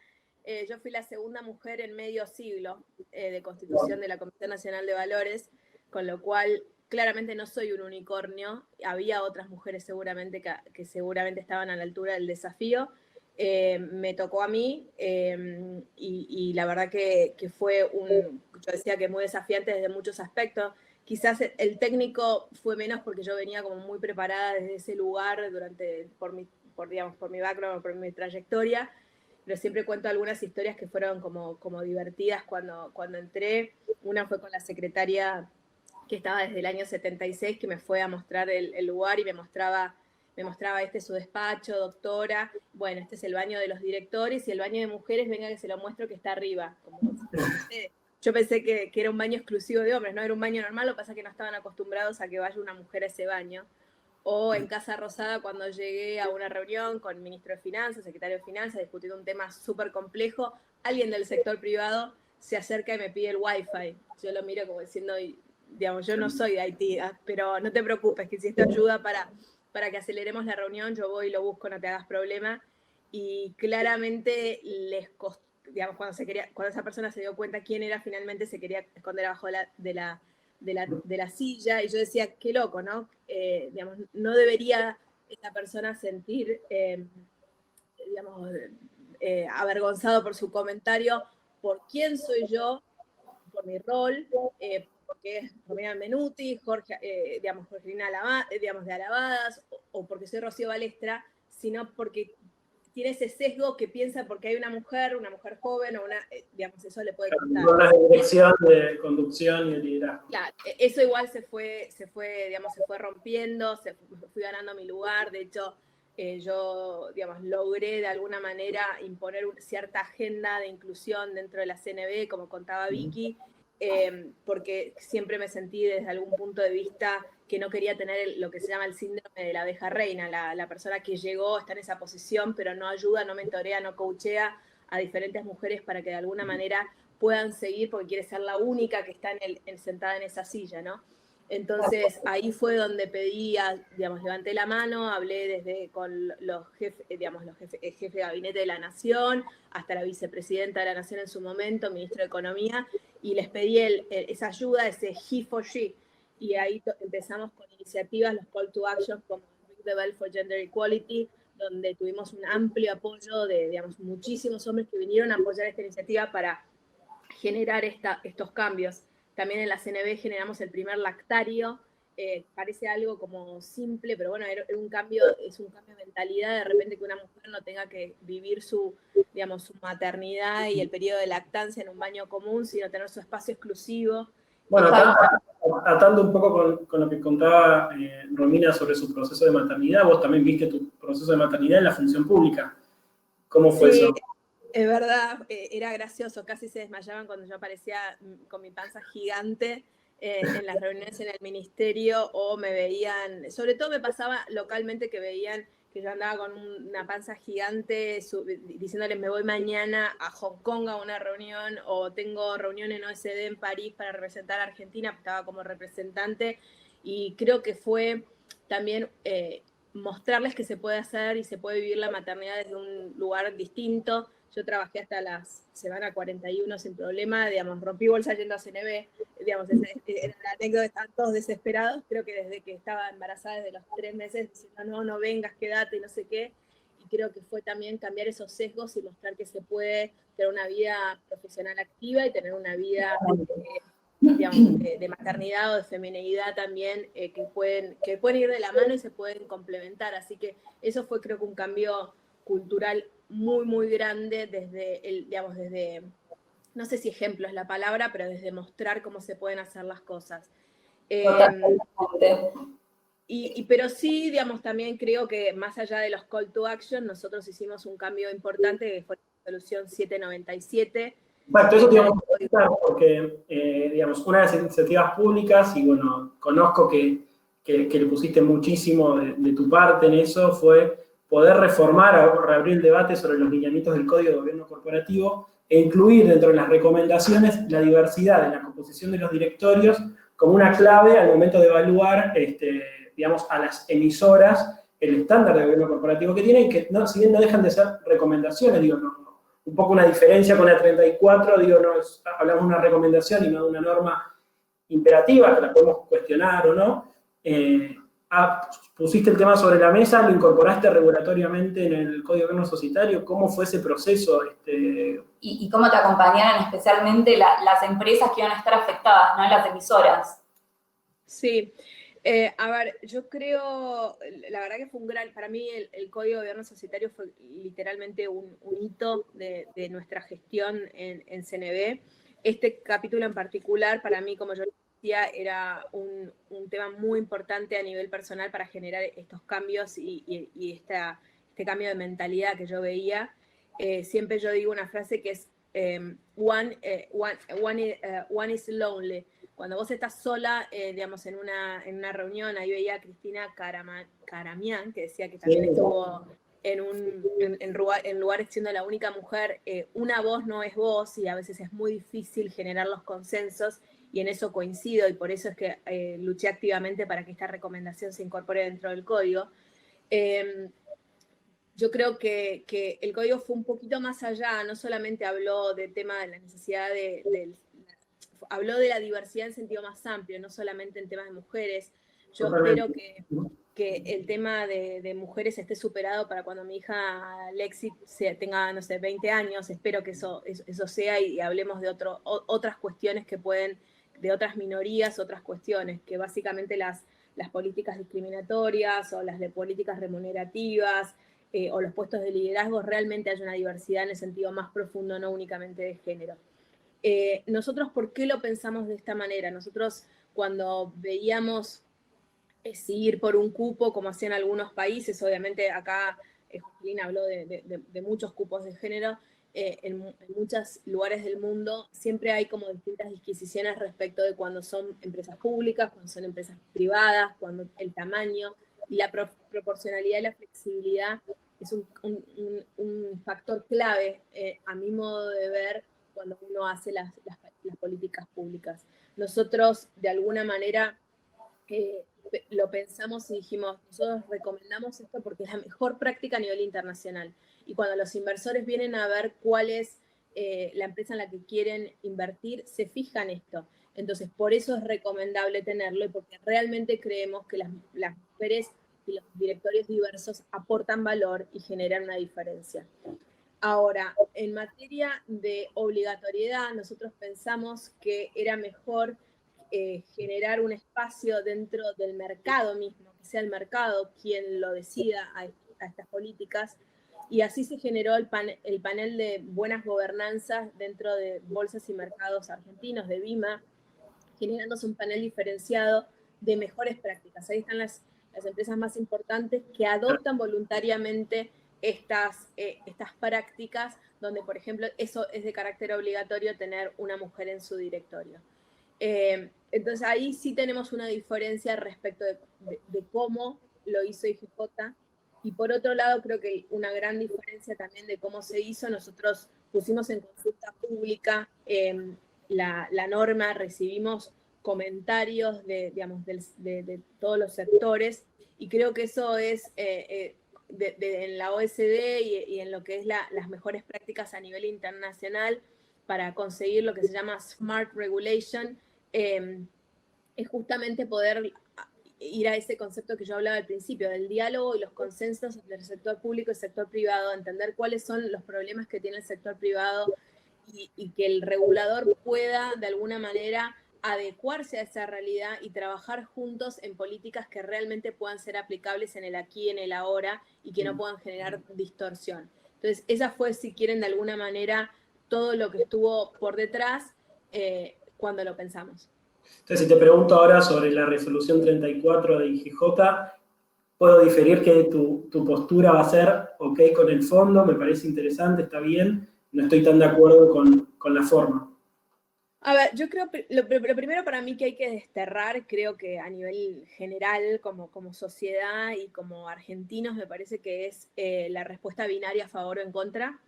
Yo fui la segunda mujer en medio siglo de constitución de la Comisión Nacional de Valores, con lo cual claramente no soy un unicornio. Había otras mujeres seguramente que seguramente estaban a la altura del desafío. Me tocó a mí y la verdad que fue yo decía que muy desafiante desde muchos aspectos. Quizás el técnico fue menos porque yo venía como muy preparada desde ese lugar por mi background, por mi trayectoria, pero siempre cuento algunas historias que fueron como divertidas cuando entré. Una fue con la secretaria que estaba desde el año 76, que me fue a mostrar el lugar y me mostraba este es su despacho, doctora, bueno, este es el baño de los directores y el baño de mujeres, venga que se lo muestro que está arriba. Yo pensé que era un baño exclusivo de hombres, no era un baño normal, lo que pasa es que no estaban acostumbrados a que vaya una mujer a ese baño. O en Casa Rosada, cuando llegué a una reunión con el ministro de Finanzas, secretario de Finanzas, discutiendo un tema súper complejo, alguien del sector privado se acerca y me pide el Wi-Fi. Yo lo miro como diciendo, digamos, yo no soy de Haití, pero no te preocupes, que si esto ayuda para que aceleremos la reunión, yo voy y lo busco, no te hagas problema. Y claramente les costó, digamos, cuando esa persona se dio cuenta quién era, finalmente se quería esconder abajo de la silla, y yo decía, qué loco, ¿no? Digamos, no debería esta persona sentir, digamos, avergonzado por su comentario, por quién soy yo, por mi rol, porque es Romina Menuti, Jorgelina de Alabadas, o porque soy Rocío Balestra, sino porque tiene ese sesgo que piensa porque hay una mujer joven, o digamos, eso le puede costar. Una dirección de conducción y de liderazgo. Claro, eso igual se fue rompiendo, fui ganando mi lugar. De hecho, yo, digamos, logré de alguna manera imponer cierta agenda de inclusión dentro de la CNB, como contaba Vicky, porque siempre me sentí desde algún punto de vista que no quería tener lo que se llama el síndrome de la abeja reina, la persona que llegó, está en esa posición, pero no ayuda, no mentorea, no coachea a diferentes mujeres para que de alguna manera puedan seguir, porque quiere ser la única que está sentada en esa silla, ¿no? Entonces, ahí fue donde levanté la mano, hablé con los jefes de gabinete de la Nación, hasta la vicepresidenta de la Nación en su momento, ministro de Economía, y les pedí esa ayuda, ese he for she, y ahí empezamos con iniciativas, los call to action, como the Bell for Gender Equality, donde tuvimos un amplio apoyo de, digamos, muchísimos hombres que vinieron a apoyar esta iniciativa para generar estos cambios. También en la CNB generamos el primer lactario. Parece algo como simple, pero bueno, es un cambio de mentalidad, de repente que una mujer no tenga que vivir su maternidad y el periodo de lactancia en un baño común, sino tener su espacio exclusivo. Bueno, atando un poco con lo que contaba Romina sobre su proceso de maternidad, vos también viste tu proceso de maternidad en la función pública. ¿Cómo fue eso? Es verdad, era gracioso, casi se desmayaban cuando yo aparecía con mi panza gigante en las reuniones en el ministerio, o me veían, sobre todo me pasaba localmente que veían que yo andaba con una panza gigante diciéndoles me voy mañana a Hong Kong a una reunión, o tengo reunión en OSD en París para representar a Argentina, estaba como representante, y creo que fue también mostrarles que se puede hacer y se puede vivir la maternidad desde un lugar distinto. Yo trabajé hasta las semana 41 sin problema, digamos, rompí bolsa yendo a CNB, digamos, era la anécdota, estaban todos desesperados, creo que desde que estaba embarazada, desde los 3 meses, diciendo no vengas, quédate, y no sé qué, y creo que fue también cambiar esos sesgos y mostrar que se puede tener una vida profesional activa y tener una vida, digamos, de maternidad o de femineidad también, que pueden ir de la mano y se pueden complementar, así que eso fue creo que un cambio cultural muy, muy grande desde, no sé si ejemplo es la palabra, pero desde mostrar cómo se pueden hacer las cosas. Pero sí, digamos, también creo que más allá de los call to action, nosotros hicimos un cambio importante que fue la resolución 797. Bueno, eso te íbamos a preguntar porque, digamos, una de las iniciativas públicas, y bueno, conozco que le pusiste muchísimo de tu parte en eso, fue poder reformar o reabrir el debate sobre los lineamientos del Código de Gobierno Corporativo e incluir dentro de las recomendaciones la diversidad en la composición de los directorios como una clave al momento de evaluar, digamos, a las emisoras el estándar de gobierno corporativo que tienen, que no, si bien no dejan de ser recomendaciones, digo, no, un poco una diferencia con la 34, digo, no, hablamos de una recomendación y no de una norma imperativa, que la podemos cuestionar o no. Pusiste el tema sobre la mesa, lo incorporaste regulatoriamente en el Código de Gobierno Societario. ¿Cómo fue ese proceso? ¿Y cómo te acompañaron especialmente las empresas que iban a estar afectadas, ¿no? Las emisoras? Sí. A ver, yo creo, la verdad que fue para mí el Código de Gobierno Societario fue literalmente un hito de nuestra gestión en CNB. Este capítulo en particular, para mí, como yo decía, era un tema muy importante a nivel personal para generar estos cambios y este cambio de mentalidad que yo veía. Siempre yo digo una frase que es one is lonely. Cuando vos estás sola, digamos, en una reunión, ahí veía a Cristina Karamian, que decía que también estuvo en lugares siendo la única mujer, una voz no es voz, y a veces es muy difícil generar los consensos, y en eso coincido, y por eso es que luché activamente para que esta recomendación se incorpore dentro del código. Yo creo que el código fue un poquito más allá, no solamente habló del tema de la necesidad habló de la diversidad en sentido más amplio, no solamente en temas de mujeres. Yo espero que el tema de mujeres esté superado para cuando mi hija Lexi tenga, no sé, 20 años. Espero que eso sea, y hablemos de otras cuestiones que pueden, de otras minorías, otras cuestiones, que básicamente las políticas discriminatorias o las de políticas remunerativas o los puestos de liderazgo realmente haya una diversidad en el sentido más profundo, no únicamente de género. Nosotros, ¿por qué lo pensamos de esta manera? Nosotros, cuando veíamos ir por un cupo, como hacían algunos países, obviamente acá Joaquín habló de muchos cupos de género, en muchos lugares del mundo siempre hay como distintas disquisiciones respecto de cuando son empresas públicas, cuando son empresas privadas, cuando el tamaño y la proporcionalidad y la flexibilidad es un factor clave, a mi modo de ver, cuando uno hace las políticas públicas. Nosotros, de alguna manera, lo pensamos y dijimos, nosotros recomendamos esto porque es la mejor práctica a nivel internacional. Y cuando los inversores vienen a ver cuál es la empresa en la que quieren invertir, se fijan esto. Entonces, por eso es recomendable tenerlo, y porque realmente creemos que las mujeres los directorios diversos aportan valor y generan una diferencia. Ahora, en materia de obligatoriedad, nosotros pensamos que era mejor generar un espacio dentro del mercado mismo, que sea el mercado quien lo decida a estas políticas, y así se generó el panel de buenas gobernanzas dentro de bolsas y mercados argentinos, de BIMA, generándose un panel diferenciado de mejores prácticas. Ahí están las empresas más importantes que adoptan voluntariamente estas prácticas, donde, por ejemplo, eso es de carácter obligatorio, tener una mujer en su directorio. Entonces ahí sí tenemos una diferencia respecto de cómo lo hizo IGJ, y por otro lado creo que una gran diferencia también de cómo se hizo. Nosotros pusimos en consulta pública la norma, recibimos comentarios de todos los sectores, y creo que eso es en la OSD y en lo que es las mejores prácticas a nivel internacional para conseguir lo que se llama Smart Regulation, es justamente poder ir a ese concepto que yo hablaba al principio, del diálogo y los consensos entre el sector público y el sector privado, entender cuáles son los problemas que tiene el sector privado y que el regulador pueda de alguna manera adecuarse a esa realidad y trabajar juntos en políticas que realmente puedan ser aplicables en el aquí y en el ahora y que no puedan generar distorsión. Entonces, esa fue, si quieren, de alguna manera, todo lo que estuvo por detrás cuando lo pensamos. Entonces, si te pregunto ahora sobre la resolución 34 de IGJ, puedo diferir que tu postura va a ser ok con el fondo, me parece interesante, está bien, no estoy tan de acuerdo con la forma. A ver, yo creo, lo primero para mí que hay que desterrar, creo que a nivel general, como sociedad y como argentinos, me parece que es la respuesta binaria a favor o en contra.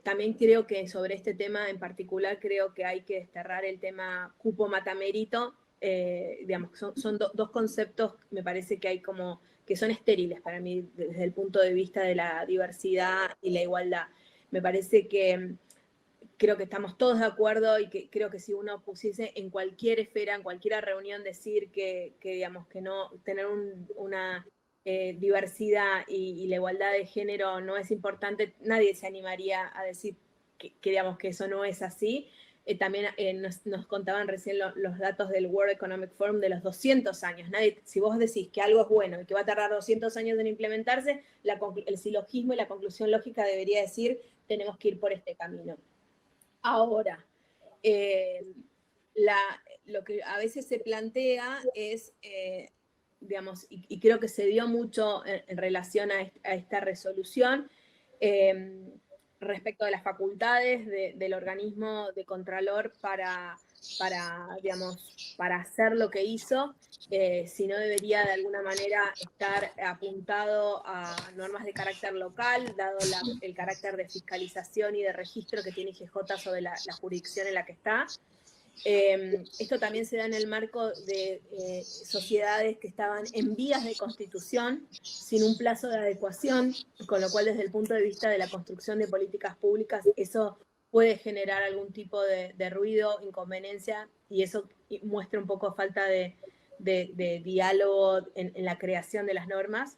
También creo que sobre este tema en particular, creo que hay que desterrar el tema cupo mata mérito. Digamos, son dos conceptos, me parece que hay que son estériles para mí desde el punto de vista de la diversidad y la igualdad. Me parece que creo que estamos todos de acuerdo, y que creo que si uno pusiese en cualquier esfera, en cualquier reunión, decir que digamos, que no tener una diversidad y la igualdad de género no es importante, nadie se animaría a decir que digamos, que eso no es así. También nos contaban recién los datos del World Economic Forum de los 200 años. Si vos decís que algo es bueno y que va a tardar 200 años en implementarse, el silogismo y la conclusión lógica debería decir tenemos que ir por este camino. Ahora, lo que a veces se plantea es, digamos, y creo que se dio mucho en relación a esta resolución, respecto de las facultades del organismo de Contralor para hacer lo que hizo, si no debería de alguna manera estar apuntado a normas de carácter local, dado el carácter de fiscalización y de registro que tiene IGJ sobre la jurisdicción en la que está. Esto también se da en el marco de sociedades que estaban en vías de constitución, sin un plazo de adecuación, con lo cual desde el punto de vista de la construcción de políticas públicas, eso puede generar algún tipo de ruido, inconveniencia, y eso muestra un poco falta de diálogo en la creación de las normas.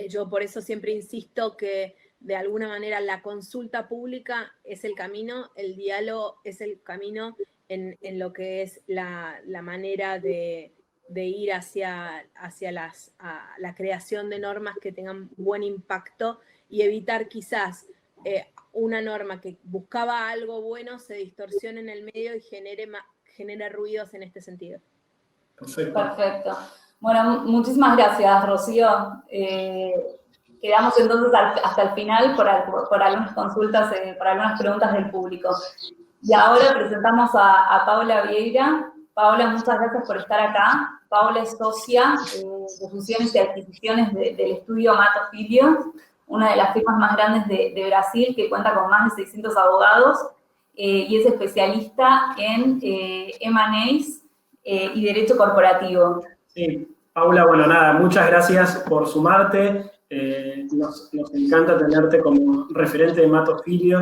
Yo por eso siempre insisto que de alguna manera la consulta pública es el camino, el diálogo es el camino en lo que es la manera de ir hacia la creación de normas que tengan buen impacto y evitar quizás una norma que buscaba algo bueno se distorsione en el medio y genere ruidos en este sentido. Perfecto. Bueno, muchísimas gracias, Rocío. Quedamos entonces hasta el final por algunas consultas, por algunas preguntas del público. Y ahora presentamos a Paula Vieira. Paula, muchas gracias por estar acá. Paula es socia de fusiones y adquisiciones del estudio Mato Filho, una de las firmas más grandes de Brasil, que cuenta con más de 600 abogados y es especialista en M&As y derecho corporativo. Sí, Paula, bueno, nada, muchas gracias por sumarte. Nos encanta tenerte como referente de Mato Filho,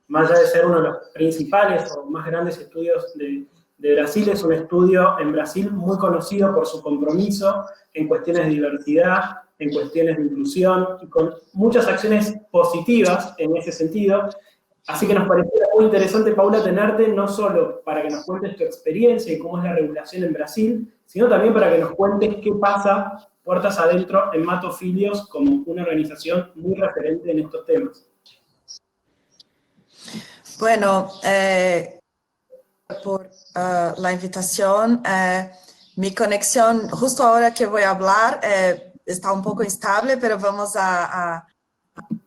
más allá de ser uno de los principales o más grandes estudios de de Brasil. Es un estudio en Brasil muy conocido por su compromiso en cuestiones de diversidad, en cuestiones de inclusión, y con muchas acciones positivas en ese sentido. Así que nos pareció muy interesante, Paula, tenerte no solo para que nos cuentes tu experiencia y cómo es la regulación en Brasil, sino también para que nos cuentes qué pasa puertas adentro en Matofilios como una organización muy referente en estos temas. Bueno, por la invitación. Mi conexión, justo ahora que voy a hablar, está un poco instable, pero vamos a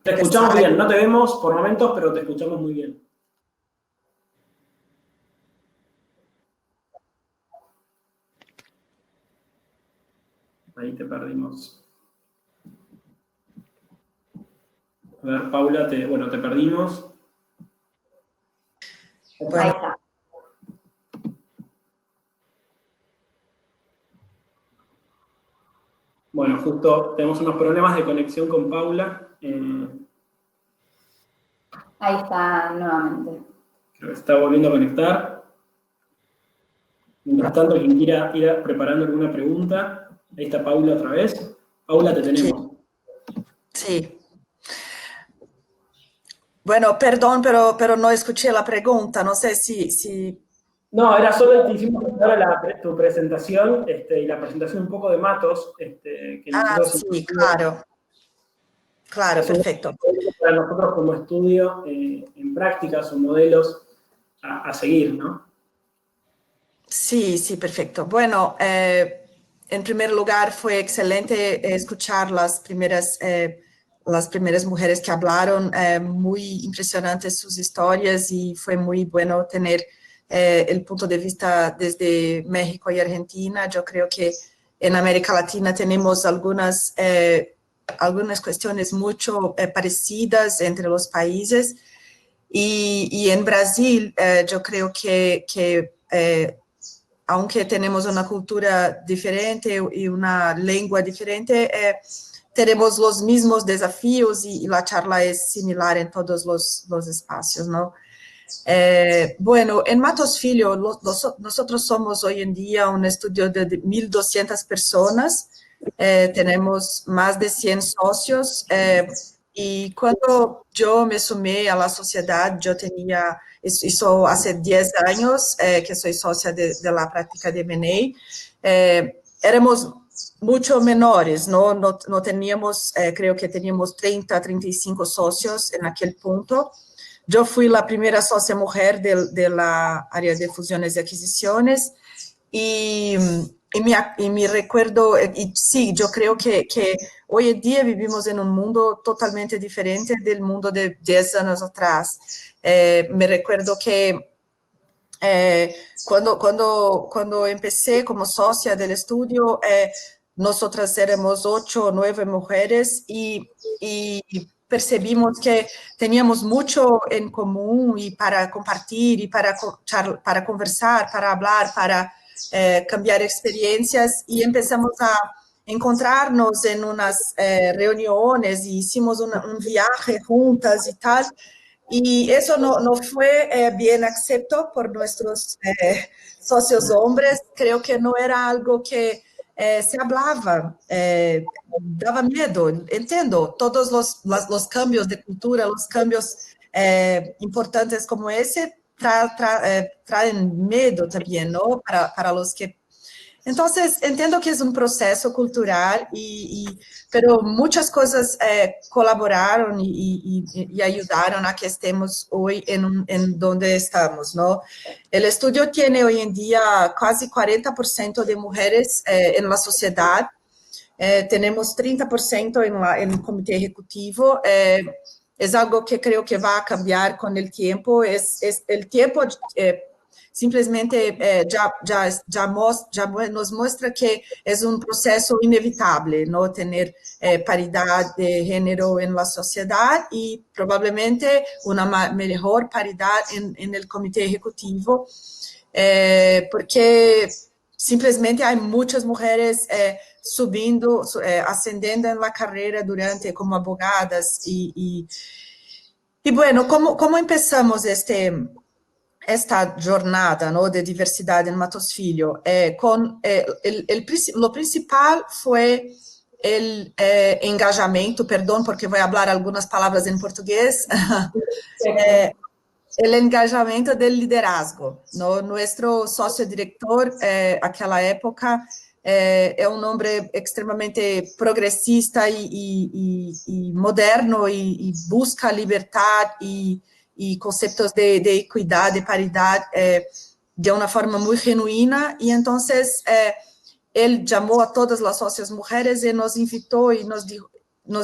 te escuchamos bien, no te vemos por momentos, pero te escuchamos muy bien. Ahí te perdimos. A ver, Paula, te perdimos. Bueno. Ahí está. Bueno, justo tenemos unos problemas de conexión con Paula. Ahí está nuevamente. Creo que se está volviendo a conectar. Mientras tanto, quien quiera ir preparando alguna pregunta, ahí está Paula otra vez. Paula, te tenemos. Sí. Bueno, perdón, pero no escuché la pregunta. No sé si... No, era solo te hicimos ahora tu presentación y la presentación un poco de Matos. sí, claro. Claro, perfecto. Para nosotros como estudio, en prácticas o modelos a seguir, ¿no? Sí, perfecto. Bueno, en primer lugar fue excelente escuchar las primeras mujeres que hablaron, muy impresionantes sus historias y fue muy bueno tener el punto de vista desde México y Argentina. Yo creo que en América Latina tenemos algunas cuestiones mucho parecidas entre los países y en Brasil yo creo que aunque tenemos una cultura diferente y una lengua diferente, tenemos los mismos desafíos y la charla es similar en todos los espacios, ¿no? Bueno, en Matos Filho, nosotros somos hoy en día un estudio de 1.200 personas, tenemos más de 100 socios, y cuando yo me sumé a la sociedad, yo tenía, eso hace 10 años que soy socia de la práctica de M&A, éramos mucho menores, no teníamos, creo que teníamos 30, 35 socios en aquel punto. Yo fui la primera socia mujer de la área de fusiones y adquisiciones y mi recuerdo, y sí, yo creo que hoy en día vivimos en un mundo totalmente diferente del mundo de 10 años atrás. Me recuerdo que cuando empecé como socia del estudio, nosotras éramos 8 o 9 mujeres y percebimos que teníamos mucho en común y para compartir y para conversar, para hablar, para cambiar experiencias y empezamos a encontrarnos en unas reuniones y hicimos un viaje juntas y tal. Y eso no fue bien aceptado por nuestros socios hombres. Creo que no era algo que se hablaba, daba miedo. Entiendo, todos los cambios de cultura, los cambios importantes como ese traen miedo también, ¿no? Para los que... Entonces, entiendo que es un proceso cultural, pero muchas cosas colaboraron y ayudaron a que estemos hoy en donde estamos, ¿no? El estudio tiene hoy en día casi 40% de mujeres en la sociedad, tenemos 30% en el comité ejecutivo, es algo que creo que va a cambiar con el tiempo, el tiempo... simplesmente ya nos muestra que es un proceso inevitable, ¿no? Tener paridad de género en la sociedad y probablemente una mejor paridad en el comité ejecutivo, porque simplemente hay muchas mujeres subiendo, ascendiendo en la carrera como abogadas y bueno, ¿cómo empezamos esta jornada, ¿no?, de diversidad en Matos Filho, lo principal fue el engajamento, perdón porque voy a hablar algunas palabras en portugués, el engajamento del liderazgo, ¿no? Nuestro socio director, aquella época, es un hombre extremadamente progresista y moderno y busca libertad y conceptos de equidad, de paridad, de una forma muy genuina, y entonces él llamó a todas las socias mujeres y nos invitó y nos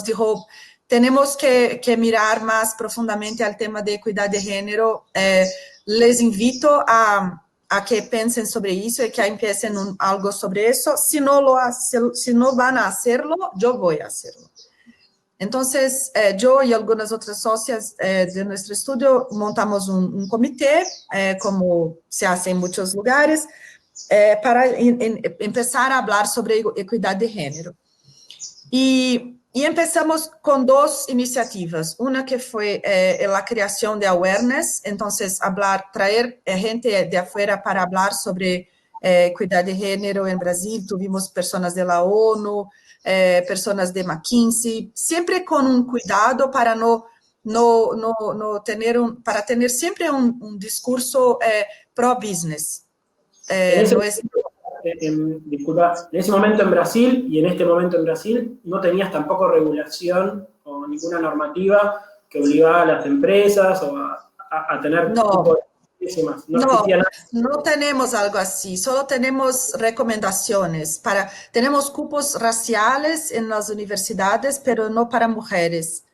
dijo tenemos que mirar más profundamente al tema de equidad de género. Les invito a que piensen sobre eso y que empiecen algo sobre eso. Si no van a hacerlo, yo voy a hacerlo. Entonces, yo y algunas otras socias de nuestro estudio montamos un comité, como se hace en muchos lugares, para empezar a hablar sobre equidad de género. Y empezamos con dos iniciativas, una que fue la creación de awareness, entonces traer gente de afuera para hablar sobre equidad de género en Brasil. Tuvimos personas de la ONU, personas de McKinsey, siempre con un cuidado para para tener siempre un discurso pro-business. Disculpa, en ese momento en Brasil y en este momento en Brasil no tenías tampoco regulación o ninguna normativa que obligaba a las empresas o a tener tipo de más. No tenemos algo así, solo tenemos recomendaciones. Tenemos cupos raciales en las universidades, pero no para mujeres.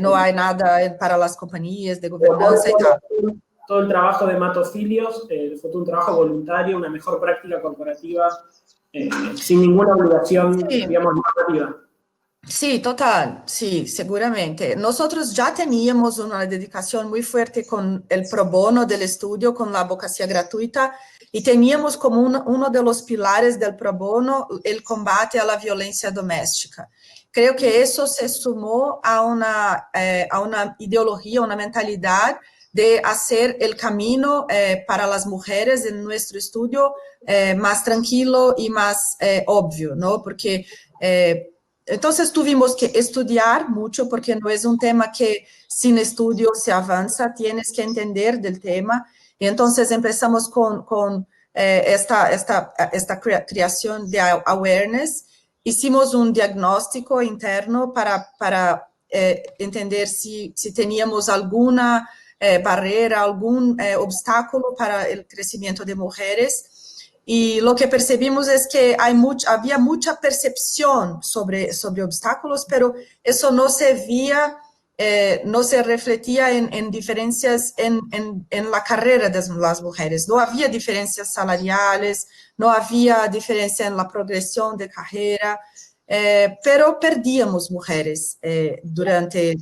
No hay nada para las compañías de gobernanza y tal. Todo el trabajo de Matos Filho fue un trabajo voluntario, una mejor práctica corporativa, sin ninguna obligación, digamos, normativa. Sí, total, sí, seguramente. Nosotros ya teníamos una dedicación muy fuerte con el pro bono del estudio, con la abogacía gratuita, y teníamos como uno de los pilares del pro bono el combate a la violencia doméstica. Creo que eso se sumó a una ideología, una mentalidad de hacer el camino para las mujeres en nuestro estudio más tranquilo y más obvio, ¿no? Porque entonces tuvimos que estudiar mucho, porque no es un tema que sin estudio se avanza, tienes que entender del tema. Y entonces empezamos con esta creación de awareness. Hicimos un diagnóstico interno para entender si teníamos alguna barrera, algún obstáculo para el crecimiento de mujeres. Y lo que percibimos es que había mucha percepción sobre obstáculos, pero eso no se veía, no se refletía en diferencias en la carrera de las mujeres. No había diferencias salariales, no había diferencia en la progresión de carrera, pero perdíamos mujeres durante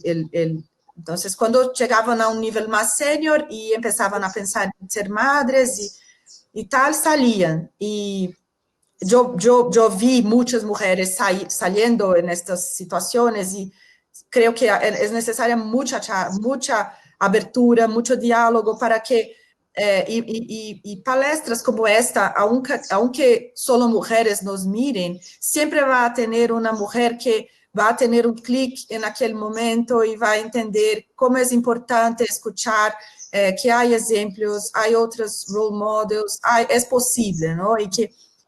entonces, cuando llegaban a un nivel más senior y empezaban a pensar en ser madres y tal, salían. Y yo vi muchas mujeres saliendo en estas situaciones y creo que es necesaria mucha abertura, mucho diálogo para que, y palestras como esta, aunque solo mujeres nos miren, siempre va a tener una mujer que va a tener un clic en aquel momento y va a entender cómo es importante escuchar que hay ejemplos, hay otros role models, es posible, ¿no?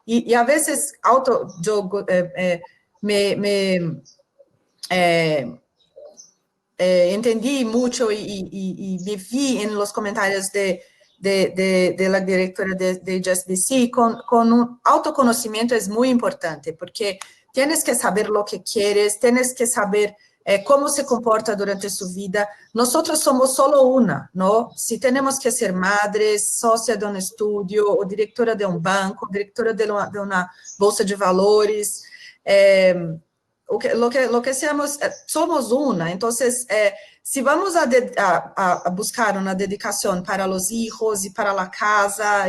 Y a veces yo entendí mucho y me vi en los comentarios de la directora de JustBC con un autoconocimiento es muy importante, porque tienes que saber lo que quieres, tienes que saber cómo se comporta durante su vida. Nosotros somos solo una, ¿no? Si tenemos que ser madres, socia de un estudio, o directora de un banco, directora de una bolsa de valores, lo que seamos, somos una. Entonces, si vamos a buscar una dedicación para los hijos y para la casa,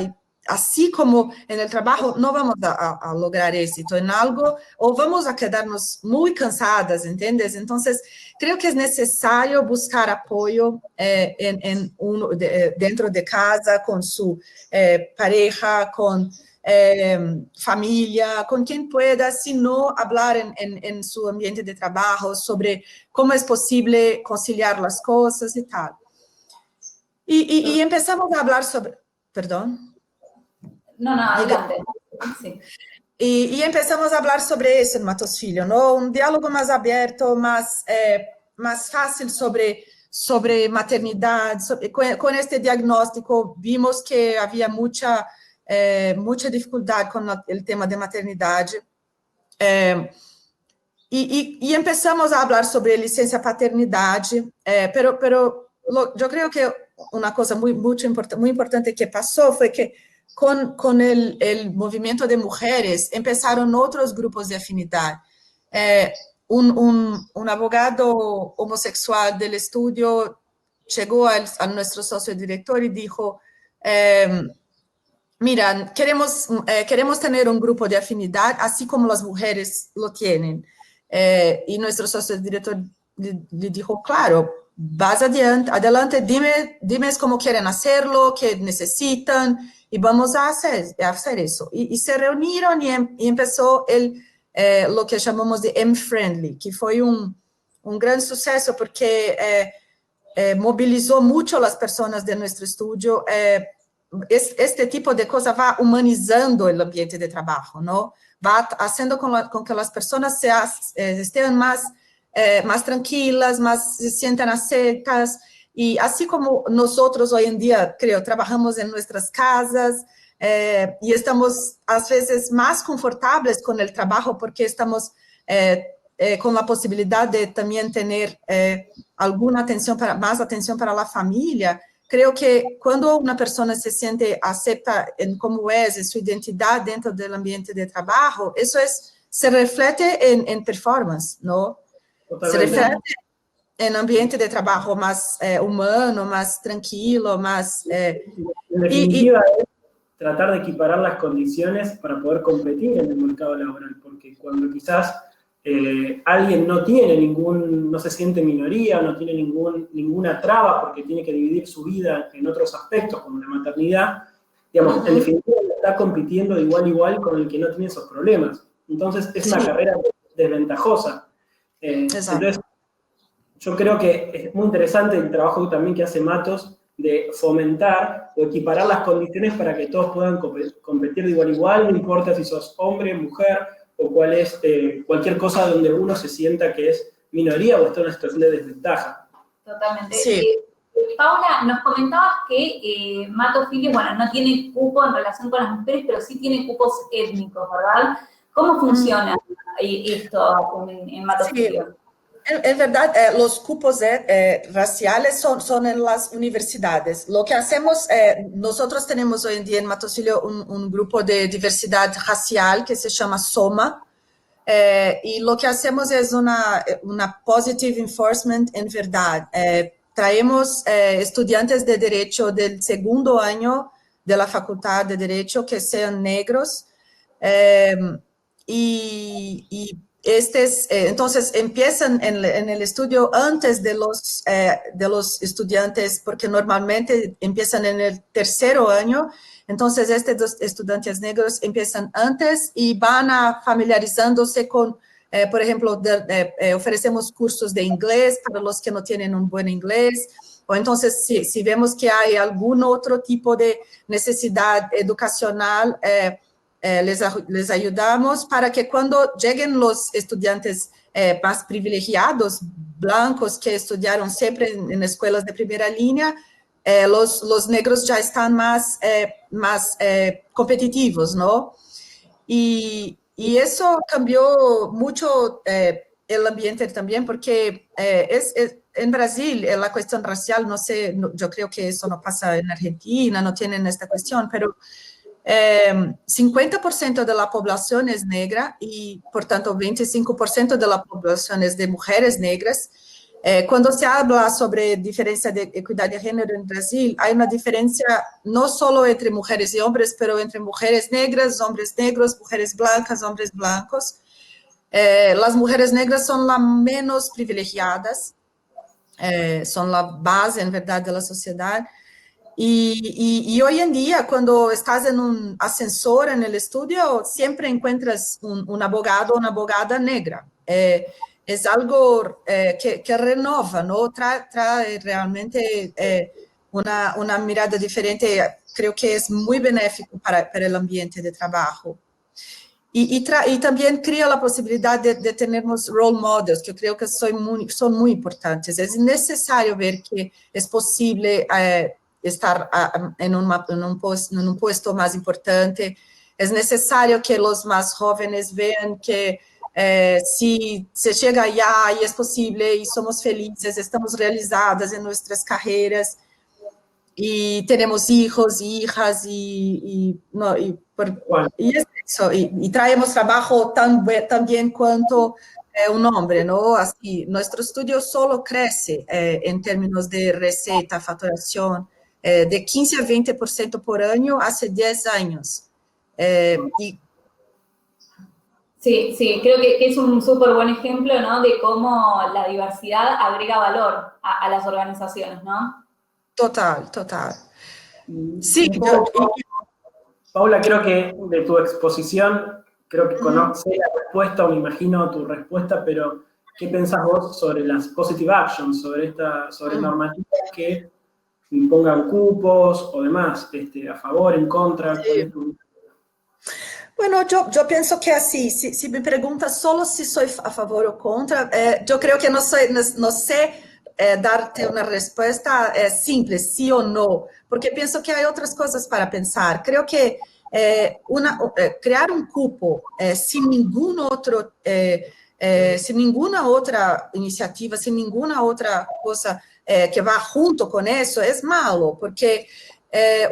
así como en el trabajo, no vamos a lograr éxito en algo o vamos a quedarnos muy cansadas, ¿entiendes? Entonces, creo que es necesario buscar apoyo dentro de casa, con su pareja, con familia, con quien pueda, sino hablar en su ambiente de trabajo sobre cómo es posible conciliar las cosas y tal. Y empezamos a hablar sobre... Perdón. No, adelante. Sí. Y empezamos a hablar sobre eso en Matos Filho, ¿no? Un diálogo más abierto, más fácil sobre maternidad. Con este diagnóstico vimos que había mucha dificultad con el tema de maternidad. Y empezamos a hablar sobre licencia paternidad, pero yo creo que una cosa muy importante que pasó fue que con el movimiento de mujeres empezaron otros grupos de afinidad. Un abogado homosexual del estudio llegó a nuestro socio director y dijo, mira, queremos tener un grupo de afinidad, así como las mujeres lo tienen. Y nuestro socio director le dijo, claro, vas adelante, dime cómo quieren hacerlo, qué necesitan, y vamos a hacer eso. Y se reunieron y empezó lo que llamamos de M-Friendly, que fue un gran suceso porque movilizó mucho a las personas de nuestro estudio. Este tipo de cosa va humanizando el ambiente de trabajo, ¿no? Va haciendo con que las personas estén más tranquilas, se sientan aceptadas. Y así como nosotros hoy en día, creo, trabajamos en nuestras casas y estamos a veces más confortables con el trabajo porque estamos con la posibilidad de también tener más atención para la familia. Creo que cuando una persona se siente acepta en cómo es, en su identidad dentro del ambiente de trabajo, eso se refleje en performance, ¿no? Totalmente. Se refleje en ambiente de trabajo más humano, más tranquilo, más... En definitiva, es tratar de equiparar las condiciones para poder competir en el mercado laboral, porque cuando quizás alguien no se siente minoría, no tiene ninguna traba porque tiene que dividir su vida en otros aspectos, como la maternidad, digamos, en definitiva está compitiendo de igual a igual con el que no tiene esos problemas. Entonces, es una carrera desventajosa. Entonces, yo creo que es muy interesante el trabajo también que hace Matos de fomentar o equiparar las condiciones para que todos puedan competir de igual a igual, no importa si sos hombre, mujer, o cualquier cosa donde uno se sienta que es minoría o está en una situación de desventaja. Totalmente. Sí. Paula, nos comentabas que Matos Filho, bueno, no tiene cupo en relación con las mujeres, pero sí tiene cupos étnicos, ¿verdad? ¿Cómo funciona esto en Matos Filho? Es verdad, los cupos raciales son en las universidades. Lo que hacemos, nosotros tenemos hoy en día en Matos Filho un grupo de diversidad racial que se llama SOMA, y lo que hacemos es una positive enforcement en verdad. Traemos estudiantes de Derecho del segundo año de la Facultad de Derecho que sean negros, entonces empiezan en el estudio antes de los estudiantes, porque normalmente empiezan en el tercero año. Entonces estos estudiantes negros empiezan antes y van familiarizándose con, por ejemplo, ofrecemos cursos de inglés para los que no tienen un buen inglés, o entonces si vemos que hay algún otro tipo de necesidad educacional, les ayudamos para que cuando lleguen los estudiantes más privilegiados, blancos, que estudiaron siempre en escuelas de primera línea, los negros ya están más competitivos, ¿no? Y eso cambió mucho el ambiente también, porque en Brasil la cuestión racial, no sé, yo creo que eso no pasa en Argentina, no tienen esta cuestión, pero 50% de la población es negra y, por tanto, 25% de la población es de mujeres negras. Cuando se habla sobre diferencia de equidad de género en Brasil, hay una diferencia no solo entre mujeres y hombres, pero entre mujeres negras, hombres negros, mujeres blancas, hombres blancos. Las mujeres negras son las menos privilegiadas, son la base, en verdad, de la sociedad. Y hoy en día, cuando estás en un ascensor en el estudio, siempre encuentras un abogado o una abogada negra. Es algo que renova, ¿no? Trae realmente una mirada diferente. Creo que es muy benéfico para el ambiente de trabajo. Y también crea la posibilidad de tenermos role models, que yo creo que son muy importantes. Es necesario ver que es posible estar en un puesto más importante. Es necesario que los más jóvenes vean que si se llega allá y es posible y somos felices, estamos realizadas en nuestras carreras y tenemos hijos y hijas y es eso, y traemos trabajo tan bien cuanto un hombre, ¿no? Así, nuestro estudio solo crece en términos de receta, facturación, de 15 a 20% por año hace 10 años. Sí, creo que es un súper buen ejemplo, ¿no? De cómo la diversidad agrega valor a las organizaciones, ¿no? Total. Sí, Paula, creo que de tu exposición, creo que sé la respuesta, o me imagino tu respuesta, pero ¿qué pensás vos sobre las positive actions, sobre normativas que impongan cupos o demás, a favor, en contra? Sí. ¿Cuál es tu... Bueno, yo pienso que así, si me preguntas solo si soy a favor o contra, yo creo que no sé darte una respuesta simple, sí o no, porque pienso que hay otras cosas para pensar. Creo que crear un cupo sin ninguna otra iniciativa, sin ninguna otra cosa que va junto con eso, es malo, porque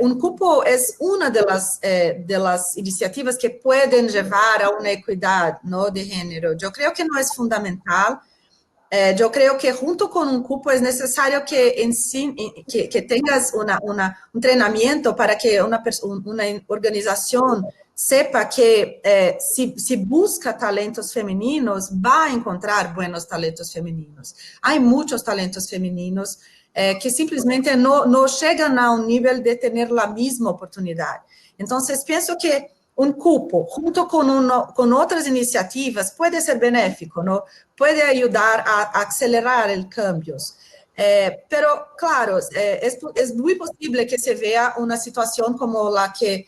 un cupo es una de las iniciativas que pueden llevar a una equidad, ¿no?, de género. Yo creo que no es fundamental. Yo creo que junto con un cupo es necesario que tengas un entrenamiento para que una organización sepa que si busca talentos femeninos, va a encontrar buenos talentos femeninos. Hay muchos talentos femeninos que simplesmente no llegan a un nivel de tener la misma oportunidad. Entonces, pienso que un cupo, junto con otras iniciativas, puede ser benéfico, ¿no? Puede ayudar a acelerar el cambios. Pero, claro, es muy posible que se vea una situación como la que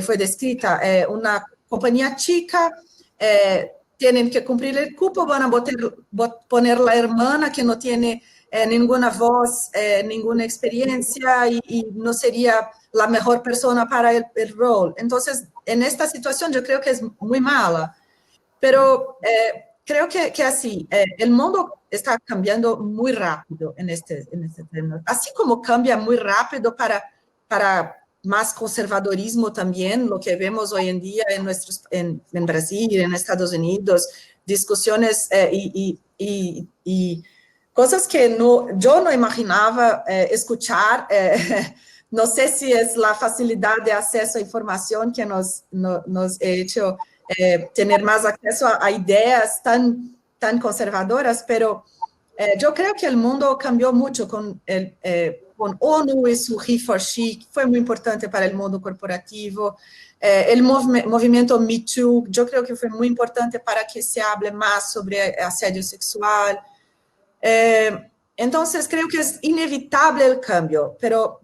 fue descrita. Una compañía chica, tienen que cumplir el cupo, van a poner la hermana que no tiene ninguna voz, ninguna experiencia y no sería la mejor persona para el rol. Entonces, en esta situación yo creo que es muy mala, pero creo que así, el mundo está cambiando muy rápido en este tema. Así como cambia muy rápido para más conservadorismo también, lo que vemos hoy en día en Brasil y en Estados Unidos, discusiones y cosas que yo no imaginaba escuchar. No sé si es la facilidad de acceso a información que nos ha hecho tener más acceso a ideas tan conservadoras, pero yo creo que el mundo cambió mucho con ONU y su He for She, fue muy importante para el mundo corporativo. El movimiento Me Too, yo creo que fue muy importante para que se hable más sobre asedio sexual. Entonces, creo que es inevitable el cambio, pero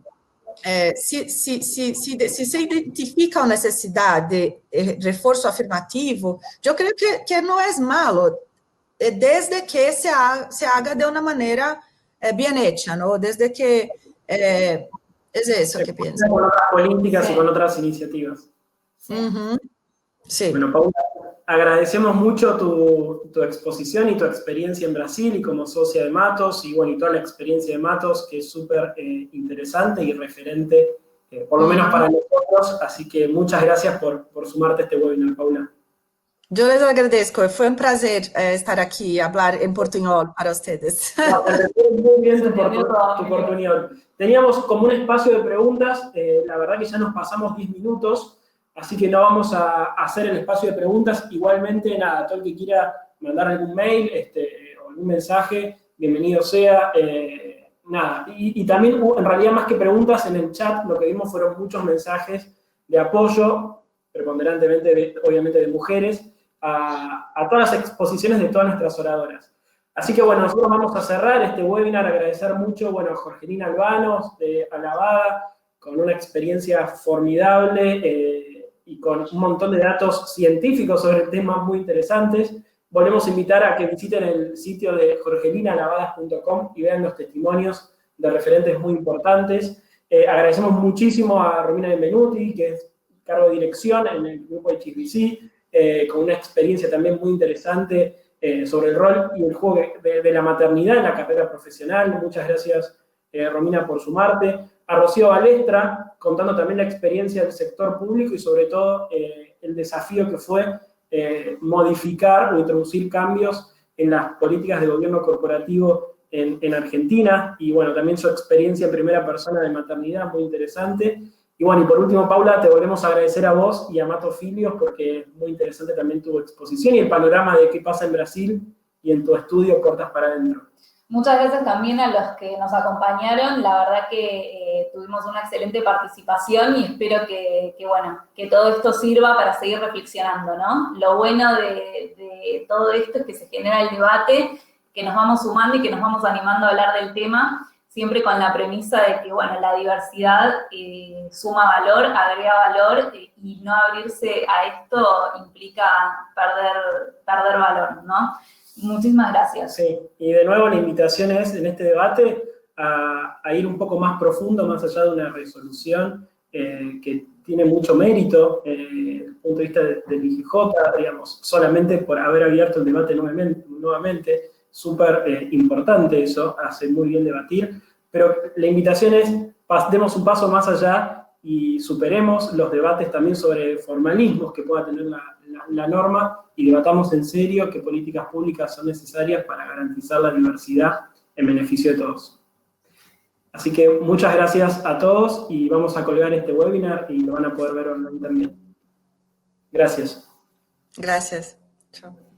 si se identifica una necesidad de refuerzo afirmativo, yo creo que no es malo, desde que se haga de una manera bien hecha, ¿no? Desde que es eso que pienso. Con otras políticas y con otras iniciativas. Sí. Bueno, Paula, agradecemos mucho tu exposición y tu experiencia en Brasil y como socia de Matos, y bueno, y toda la experiencia de Matos, que es súper interesante y referente, por lo menos para nosotros, así que muchas gracias por sumarte a este webinar, Paula. Yo les agradezco, fue un placer estar aquí y hablar en portuñol para ustedes. No, muy bien tu oportunidad. Teníamos como un espacio de preguntas, la verdad que ya nos pasamos 10 minutos, así que no vamos a hacer el espacio de preguntas. Igualmente, nada, todo el que quiera mandar algún mail o algún mensaje, bienvenido sea. Nada, y también en realidad más que preguntas en el chat, lo que vimos fueron muchos mensajes de apoyo, preponderantemente, obviamente, de mujeres, a todas las exposiciones de todas nuestras oradoras. Así que bueno, nosotros vamos a cerrar este webinar, agradecer mucho, bueno, a Jorgelina Albanos de Alabada, con una experiencia formidable y con un montón de datos científicos sobre el tema muy interesantes. Volvemos a invitar a que visiten el sitio de jorgelinaalabadas.com y vean los testimonios de referentes muy importantes. Agradecemos muchísimo a Romina Benvenuti, que es cargo de dirección en el grupo HSBC, con una experiencia también muy interesante sobre el rol y el juego de la maternidad en la carrera profesional. Muchas gracias, Romina, por sumarte. A Rocío Balestra, contando también la experiencia del sector público y sobre todo el desafío que fue modificar o introducir cambios en las políticas de gobierno corporativo en Argentina. Y bueno, también su experiencia en primera persona de maternidad, muy interesante. Y bueno, y por último, Paula, te volvemos a agradecer a vos y a Mato Filios porque es muy interesante también tu exposición y el panorama de qué pasa en Brasil y en tu estudio Puertas para Adentro. Muchas gracias también a los que nos acompañaron. La verdad que tuvimos una excelente participación y espero que todo esto sirva para seguir reflexionando, ¿no? Lo bueno de todo esto es que se genera el debate, que nos vamos sumando y que nos vamos animando a hablar del tema, siempre con la premisa de que, bueno, la diversidad suma valor, agrega valor, y no abrirse a esto implica perder valor, ¿no? Muchísimas gracias. Sí, y de nuevo la invitación es, en este debate, a ir un poco más profundo, más allá de una resolución que tiene mucho mérito desde el punto de vista del IGJ, digamos, solamente por haber abierto el debate nuevamente, súper importante eso, hace muy bien debatir, pero la invitación es, demos un paso más allá y superemos los debates también sobre formalismos que pueda tener la norma y debatamos en serio qué políticas públicas son necesarias para garantizar la diversidad en beneficio de todos. Así que muchas gracias a todos y vamos a colgar este webinar y lo van a poder ver online también. Gracias. Gracias. Chao.